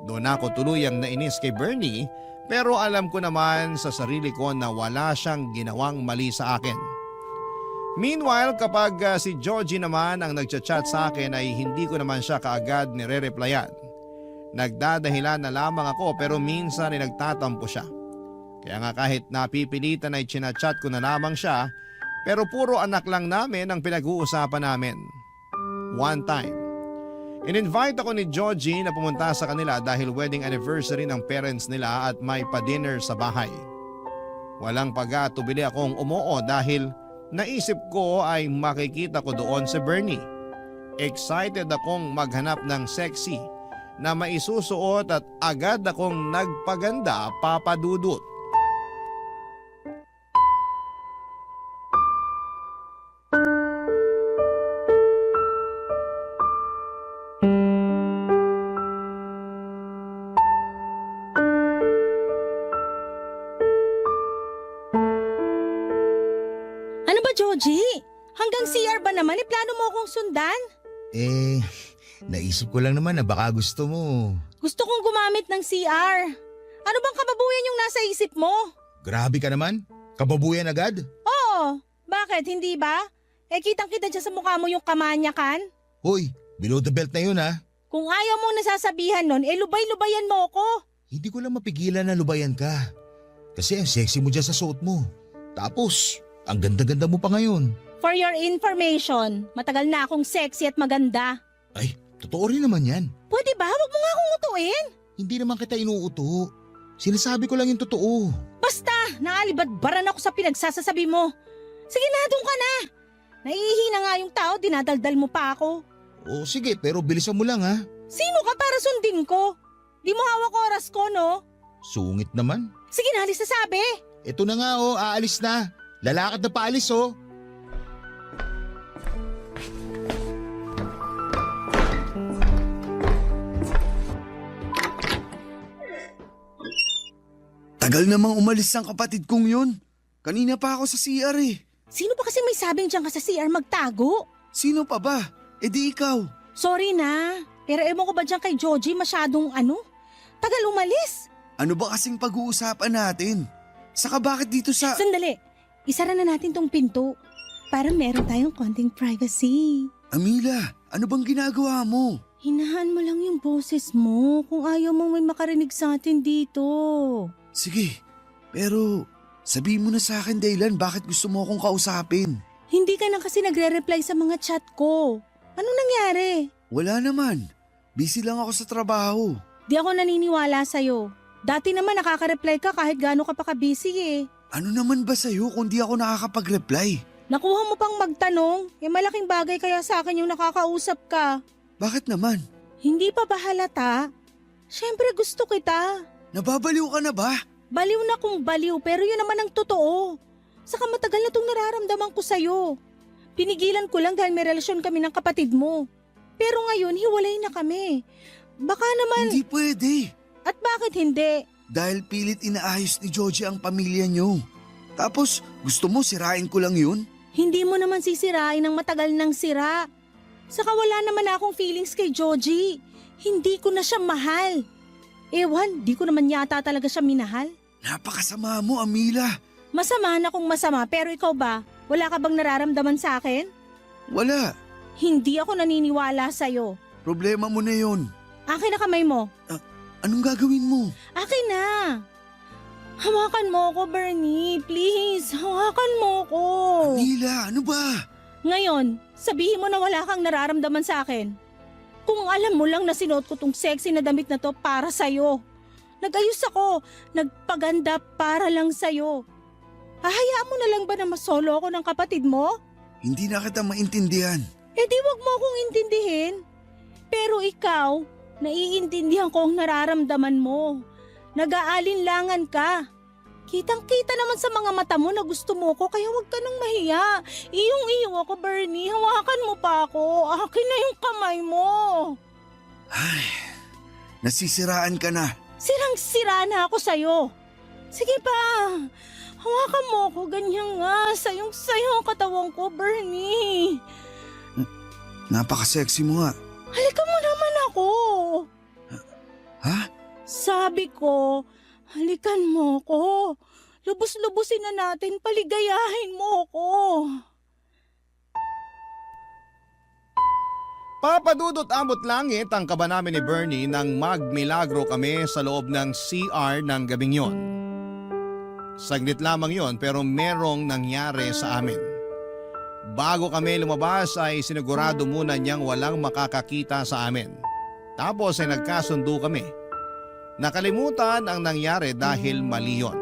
Doon ako tuluyang nainis kay Bernie pero alam ko naman sa sarili ko na wala siyang ginawang mali sa akin. Meanwhile, kapag si Georgie naman ang nagchat-chat sa akin ay hindi ko naman siya kaagad nire-replyan. Nagdadahilan na lamang ako pero minsan ay nagtatampo siya. Kaya nga kahit napipilitan ay chinachat ko na lamang siya pero puro anak lang namin ang pinag-uusapan namin. One time, in-invite ako ni Georgie na pumunta sa kanila dahil wedding anniversary ng parents nila at may pa-dinner sa bahay. Walang pag-atubili akong umuo dahil naisip ko ay makikita ko doon si Bernie. Excited akong maghanap ng sexy na maisusuot at agad akong nagpaganda, papadudot. Joji, hanggang CR ba naman? Plano mo akong sundan? Naisip ko lang naman na baka gusto mo. Gusto kong gumamit ng CR. Ano bang kababuyan yung nasa isip mo? Grabe ka naman, kababuyan agad. Oo, bakit? Hindi ba? Kitang-kita dyan sa mukha mo yung kamanyakan. Hoy, below the belt na yun ha. Kung ayaw mo nasasabihan nun, lubay-lubayan mo ko. Hindi ko lang mapigilan na lubayan ka. Kasi ang sexy mo dyan sa suot mo. Tapos, ang ganda-ganda mo pa ngayon. For your information, matagal na akong sexy at maganda. Ay, totoo rin naman yan. Pwede ba? Huwag mo nga akong utuin. Hindi naman kita inuuto. Sinasabi ko lang yung totoo. Basta, naalibadbaran ako sa pinagsasasabi mo. Sige na, doon ka na. Naihihina nga yung tao, dinadaldal mo pa ako. O sige, pero bilisan mo lang ha. Sino ka para sundin ko? Di mo hawak oras ko, no? Sungit naman. Sige na, alis na sabi. Ito na nga aalis na. Lalakad na paalis Tagal namang umalis ang kapatid kong yun. Kanina pa ako sa CR eh. Sino pa kasi may sabing dyan ka sa CR magtago? Sino pa ba? E di ikaw. Sorry na, pero ewan ko ba dyan kay Joji masyadong tagal umalis. Ano ba kasing pag-uusapan natin? Saka bakit dito sa... Sandali, isara na natin tong pinto. Para meron tayong konting privacy. Amila, ano bang ginagawa mo? Hinahan mo lang yung boses mo kung ayaw mong may makarinig sa atin dito. Sige, pero sabihin mo na sa akin dahilan bakit gusto mo akong kausapin. Hindi ka na kasi nagre-reply sa mga chat ko. Anong nangyari? Wala naman. Busy lang ako sa trabaho. Di ako naniniwala sa'yo. Dati naman nakaka-reply ka kahit gaano ka pa ka-busy eh. Ano naman ba sa'yo kung di ako nakakapag-reply? Nakuha mo pang magtanong, malaking bagay kaya sa akin yung nakakausap ka. Bakit naman? Hindi pa ba halata? Siyempre gusto kita. Nababaliw ka na ba? Baliw na kung baliw pero yun naman ang totoo. Saka matagal na itong nararamdaman ko sa'yo. Pinigilan ko lang dahil may relasyon kami ng kapatid mo. Pero ngayon, hiwalay na kami. Baka naman... Hindi pwede. At bakit hindi? Dahil pilit inaayos ni Georgie ang pamilya niyo. Tapos gusto mo sirain ko lang yun? Hindi mo naman sisirain ng matagal ng sira. Saka wala naman akong feelings kay Georgie. Hindi ko na siya mahal. Ewan, di ko naman yata talaga siya minahal. Napakasama mo, Amila. Masama na kung masama pero ikaw ba? Wala ka bang nararamdaman sa akin? Wala. Hindi ako naniniwala sa'yo. Problema mo na yun. Akin na kamay mo. Anong gagawin mo? Akin na. Hawakan mo ako, Bernie. Please, hawakan mo ako. Amila, ano ba? Ngayon, sabihin mo na wala kang nararamdaman sa akin. Kung alam mo lang na sinuot ko tong sexy na damit na to para sa'yo. Nag-ayos ako, nagpaganda para lang sa'yo. Hahayaan mo na lang ba na masolo ako ng kapatid mo? Hindi na kita maintindihan. Eh di wag mo akong intindihin. Pero ikaw, naiintindihan ko ang nararamdaman mo. Nag-aalinlangan ka. Kitang-kita naman sa mga mata mo na gusto mo ko kaya wag ka nang mahiya. Iyong-iyo ako, Bernie. Hawakan mo pa ako. Akin na yung kamay mo. Ay, nasisiraan ka na. Sirang-sira na ako sa'yo. Sige pa. Hawakan mo ako. Ganyan nga. Sayong-sayo ang katawan ko, Bernie. Napaka-sexy mo nga. Halika mo naman ako. Ha? Sabi ko, halikan mo ko. Lubos-lubusin na natin, paligayahin mo ko. Papadudot ambot langit ang kaba namin ni Bernie nang magmilagro kami sa loob ng CR ng gabing yon. Saglit lamang yon pero merong nangyari sa amin. Bago kami lumabas ay sinigurado muna niyang walang makakakita sa amin. Tapos ay nagkasundo kami. Nakalimutan ang nangyari dahil mali yon.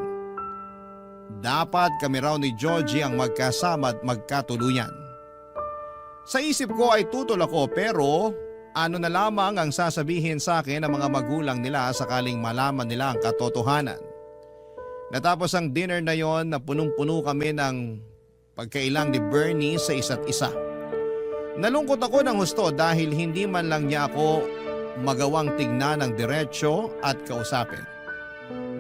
Dapat kami raw ni Georgie ang magkasama at magkatuluyan. Sa isip ko ay tutol ako pero ano na lamang ang sasabihin sa akin ng mga magulang nila sakaling malaman nila ang katotohanan. Natapos ang dinner na yon na punong-puno kami ng pagkailang ni Bernie sa isa't isa. Nalungkot ako ng husto dahil hindi man lang niya ako magawang tignan ng diretsyo at kausapin.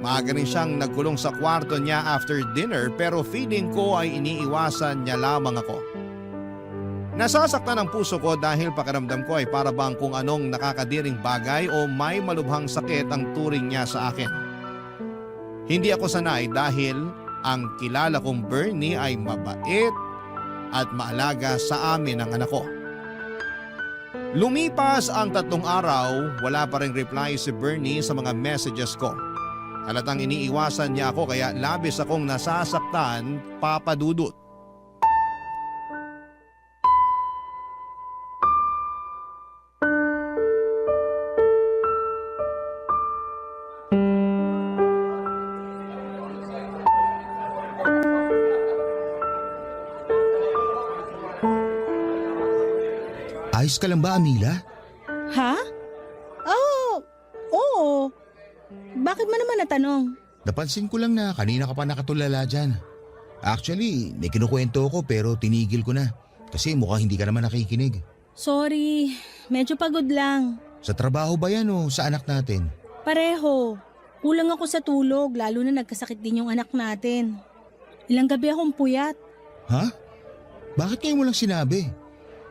Maaga rin siyang nagkulong sa kwarto niya after dinner pero feeling ko ay iniiwasan niya lamang ako. Nasasaktan ang puso ko dahil pakiramdam ko ay para bang kung anong nakakadiring bagay o may malubhang sakit ang turing niya sa akin. Hindi ako sanay dahil ang kilala kong Bernie ay mabait at maalaga sa amin ang anak ko. Lumipas ang 3 araw, wala pa ring reply si Bernie sa mga messages ko. Halatang iniiwasan niya ako kaya labis akong nasasaktan, papadudot. Ayos ka lang ba, Amila? Ha? Oh, oo. Bakit mo naman natanong? Napansin ko lang na kanina ka pa nakatulala dyan. Actually, may kinukwento ko pero tinigil ko na. Kasi mukhang hindi ka naman nakikinig. Sorry, medyo pagod lang. Sa trabaho ba yan o sa anak natin? Pareho. Kulang ako sa tulog lalo na nagkasakit din yung anak natin. Ilang gabi akong puyat. Ha? Bakit ngayon mo lang sinabi?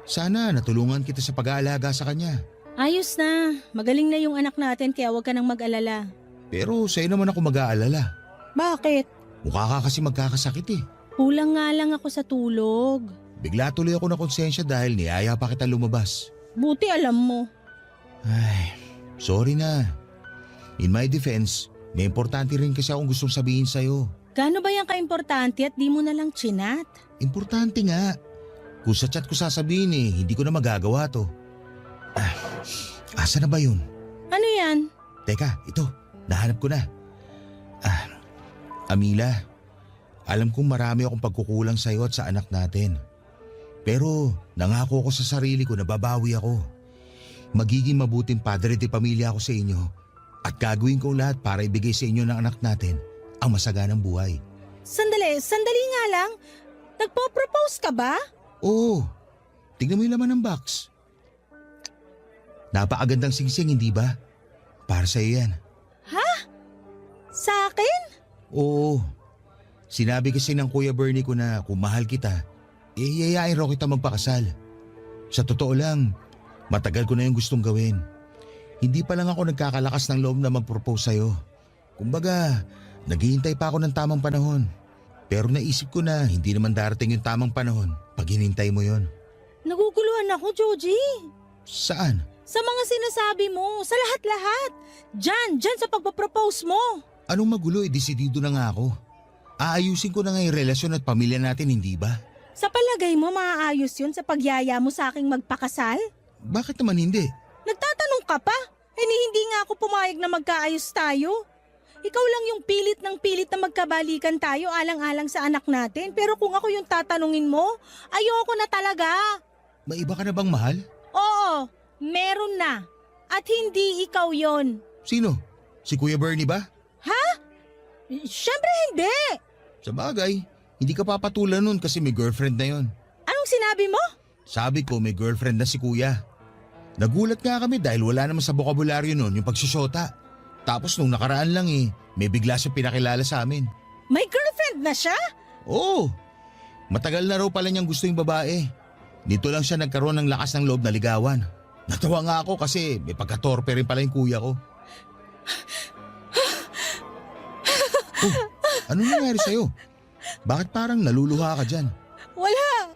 Sana natulungan kita sa pag-aalaga sa kanya. Ayos na. Magaling na yung anak natin kaya huwag ka nang mag-alala. Pero sa'yo naman ako mag-aalala. Bakit? Mukha ka kasi magkakasakit eh. Kulang nga lang ako sa tulog. Bigla tuloy ako na konsensya dahil niyaya pa kita lumabas. Buti alam mo. Ay, sorry na. In my defense, may importante rin kasi akong gustong sabihin sa'yo. Gaano ba yan ka-importante at di mo na lang chinat? Importante nga. Kung sa chat ko sasabihin hindi ko na magagawa to. Asa na ba yun? Ano yan? Teka, ito. Nahanap ko na. Amila, alam kong marami akong pagkukulang sa'yo at sa anak natin. Pero nangako ko sa sarili ko na babawi ako. Magiging mabuting padre de pamilya ako sa inyo at gagawin ko lahat para ibigay sa inyo ng anak natin ang masaganang buhay. Sandali nga lang. Nagpo-propose ka ba? Oo, tignan mo yung laman ng box. Napakagandang singsing, hindi ba? Para sa'yo yan. Sa akin? Oo. Sinabi kasi ng Kuya Bernie ko na kung mahal kita, yayain raw kita magpakasal. Sa totoo lang, matagal ko na yung gustong gawin. Hindi pa lang ako nagkakalakas ng loob na mag-propose sa'yo. Kumbaga, naghihintay pa ako ng tamang panahon. Pero naisip ko na hindi naman darating yung tamang panahon pag hinintay mo yon. Naguguluhan ako, Joji. Saan? Sa mga sinasabi mo, sa lahat-lahat. Diyan sa pagpapropose mo. Anong magulo, desidido na nga ako. Aayusin ko na nga yung relasyon at pamilya natin, hindi ba? Sa palagay mo, maaayos yun sa pagyaya mo sa aking magpakasal? Bakit naman hindi? Nagtatanong ka pa? Hindi nga ako pumayag na magkaayos tayo. Ikaw lang yung pilit na magkabalikan tayo alang-alang sa anak natin. Pero kung ako yung tatanungin mo, ayoko na talaga. May iba ka na bang mahal? Oo, meron na. At hindi ikaw yon. Sino? Si Kuya Bernie ba? Siyempre hindi. Sa bagay, hindi ka papatulan nun kasi may girlfriend na yon. Anong sinabi mo? Sabi ko may girlfriend na si Kuya. Nagulat nga kami dahil wala naman sa bokabularyo nun yung pagsusyota. Tapos nung nakaraan lang may bigla siya pinakilala sa amin. May girlfriend na siya? Oo, matagal na raw pala niyang gusto yung babae. Dito lang siya nagkaroon ng lakas ng loob na ligawan. Natawa nga ako kasi may pagkatorpe rin pala yung kuya ko. Oh, ano nangyari sa'yo? Bakit parang naluluha ka dyan? Wala.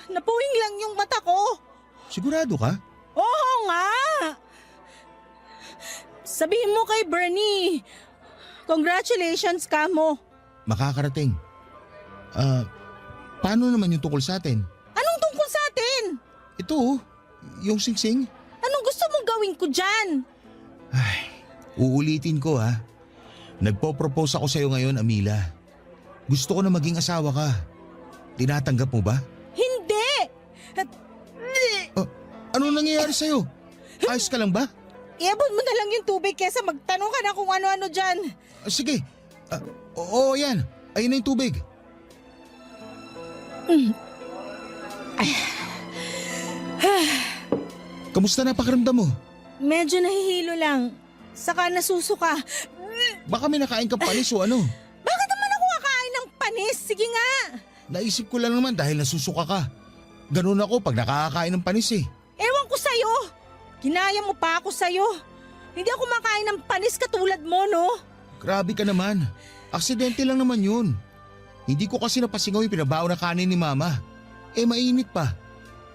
Napuwing lang yung mata ko. Sigurado ka? Oo nga. Sabihin mo kay Bernie, congratulations ka mo. Makakarating. Paano naman yung tungkol sa atin? Anong tungkol sa atin? Ito, yung singsing. Anong gusto mong gawin ko dyan? Uulitin ko ha. Nagpo-propose ako sa'yo ngayon, Amila. Gusto ko na maging asawa ka. Tinatanggap mo ba? Hindi. Ano nangyayari sa'yo? Ayos ka lang ba? Iabot mo na lang yung tubig kesa magtanong ka na kung ano-ano dyan. Sige. Oo, yan. Ayun na yung tubig. Kamusta na pakiramdam mo? Medyo nahihilo lang. Saka nasusuka. Baka may nakain kang panis o ano? Bakit naman ako kakain ng panis? Sige nga. Naisip ko lang naman dahil nasusuka ka. Ganun ako pag nakakakain ng panis eh. Ewan ko sa'yo. Ginaya mo pa ako sa'yo. Hindi ako makain ng panis katulad mo, no? Grabe ka naman. Aksidente lang naman yun. Hindi ko kasi napasingaw yung pinabaon na kanin ni Mama. Mainit pa.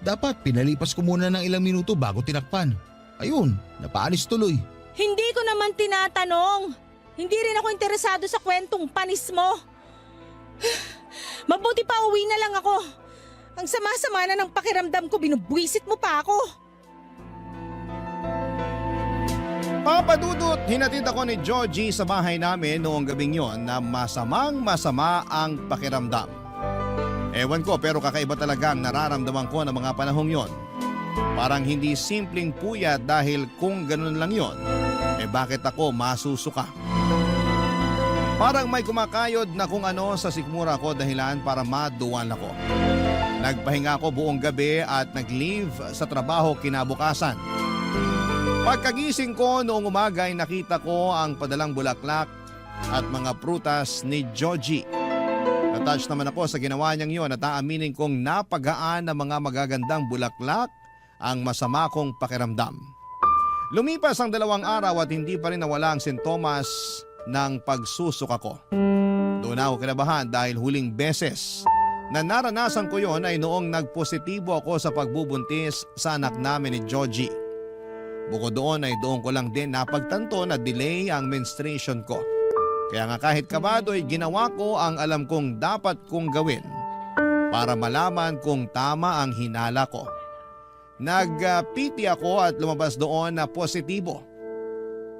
Dapat pinalipas ko muna ng ilang minuto bago tinakpan. Ayun, napaalis tuloy. Hindi ko naman tinatanong. Hindi rin ako interesado sa kwentong panis mo. Mabuti pa uwi na lang ako. Ang sama-sama na ng pakiramdam ko, binubwisit mo pa ako. Papadudot, hinatid ako ni Georgie sa bahay namin noong gabing yon na masama ang pakiramdam. Ewan ko pero kakaiba talaga ang nararamdaman ko ng mga panahong yon. Parang hindi simpleng puyat dahil kung ganun lang yon, bakit ako masusuka? Parang may kumakayod na kung ano sa sikmura ko dahilan para maduwan ako. Nagpahinga ako buong gabi at nag-leave sa trabaho kinabukasan. Pagkagising ko noong umaga ay nakita ko ang padalang bulaklak at mga prutas ni Georgie. Natouch naman ako sa ginawa niyang yon at aaminin kong napagaan ng mga magagandang bulaklak ang masama kong pakiramdam. Lumipas ang 2 araw at hindi pa rin nawala ang sintomas ng pagsusuka ko. Doon ako kinabahan dahil huling beses na naranasan ko yon ay noong nagpositibo ako sa pagbubuntis sa anak namin ni Georgie. Bukod doon ay doon ko lang din napagtanto na delay ang menstruation ko. Kaya nga kahit kabado ay ginawa ko ang alam kong dapat kong gawin para malaman kung tama ang hinala ko. Nag-PT ako at lumabas doon na positibo.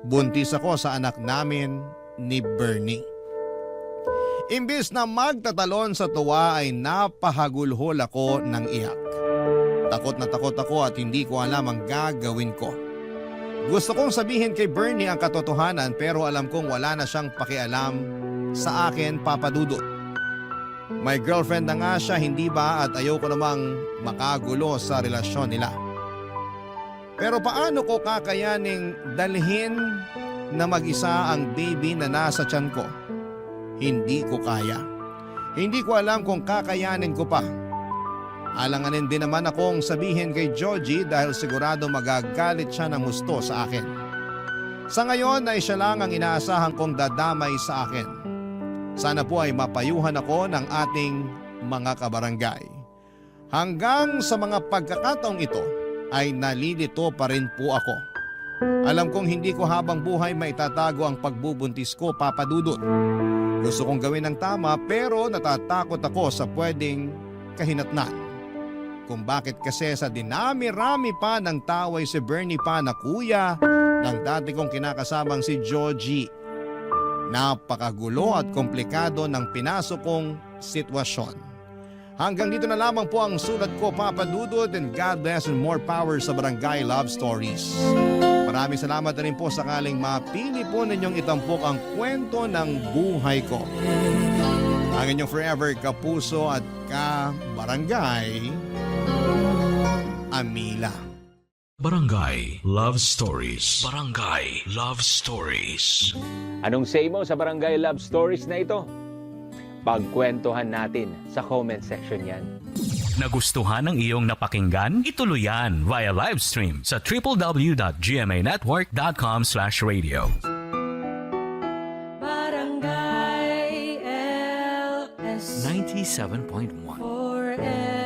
Buntis ako sa anak namin ni Bernie. Imbis na magtatalon sa tuwa ay napahagulhol ako ng iyak. Takot na takot ako at hindi ko alam ang gagawin ko. Gusto kong sabihin kay Bernie ang katotohanan pero alam kong wala na siyang pakialam sa akin, Papa Dudut. May girlfriend na nga siya, hindi ba, at ayoko namang makagulo sa relasyon nila. Pero paano ko kakayaning dalhin na mag-isa ang baby na nasa tiyan ko? Hindi ko kaya. Hindi ko alam kung kakayanin ko pa. Alanganin din naman akong sabihin kay Georgie dahil sigurado magagalit siya ng husto sa akin. Sa ngayon ay siya lang ang inaasahan kong dadamay sa akin. Sana po ay mapayuhan ako ng ating mga kabarangay. Hanggang sa mga pagkakataong ito ay nalilito pa rin po ako. Alam kong hindi ko habang buhay maitatago ang pagbubuntis ko, Papa Dudut. Gusto kong gawin ng tama pero natatakot ako sa pwedeng kahinatnan. Kung bakit kasi sa dinami-rami pa ng taway si Bernie pa na kuya ng dati kong kinakasamang si Georgie. Napakagulo at komplikado ng pinasok kong sitwasyon. Hanggang dito na lamang po ang sulat ko, Papa Dudut, and God bless and more power sa Barangay Love Stories. Maraming salamat na rin po sakaling mapili po ninyong itampok ang kwento ng buhay ko. Ang inyong forever kapuso at ka-barangay, Amila. Barangay Love Stories. Barangay Love Stories. Anong say mo sa Barangay Love Stories na ito? Pagkwentuhan natin sa comment section yan. Nagustuhan ng iyong napakinggan? Ituloy yan via live stream sa www.gmanetwork.com/radio. Barangay LS 97.1 forever.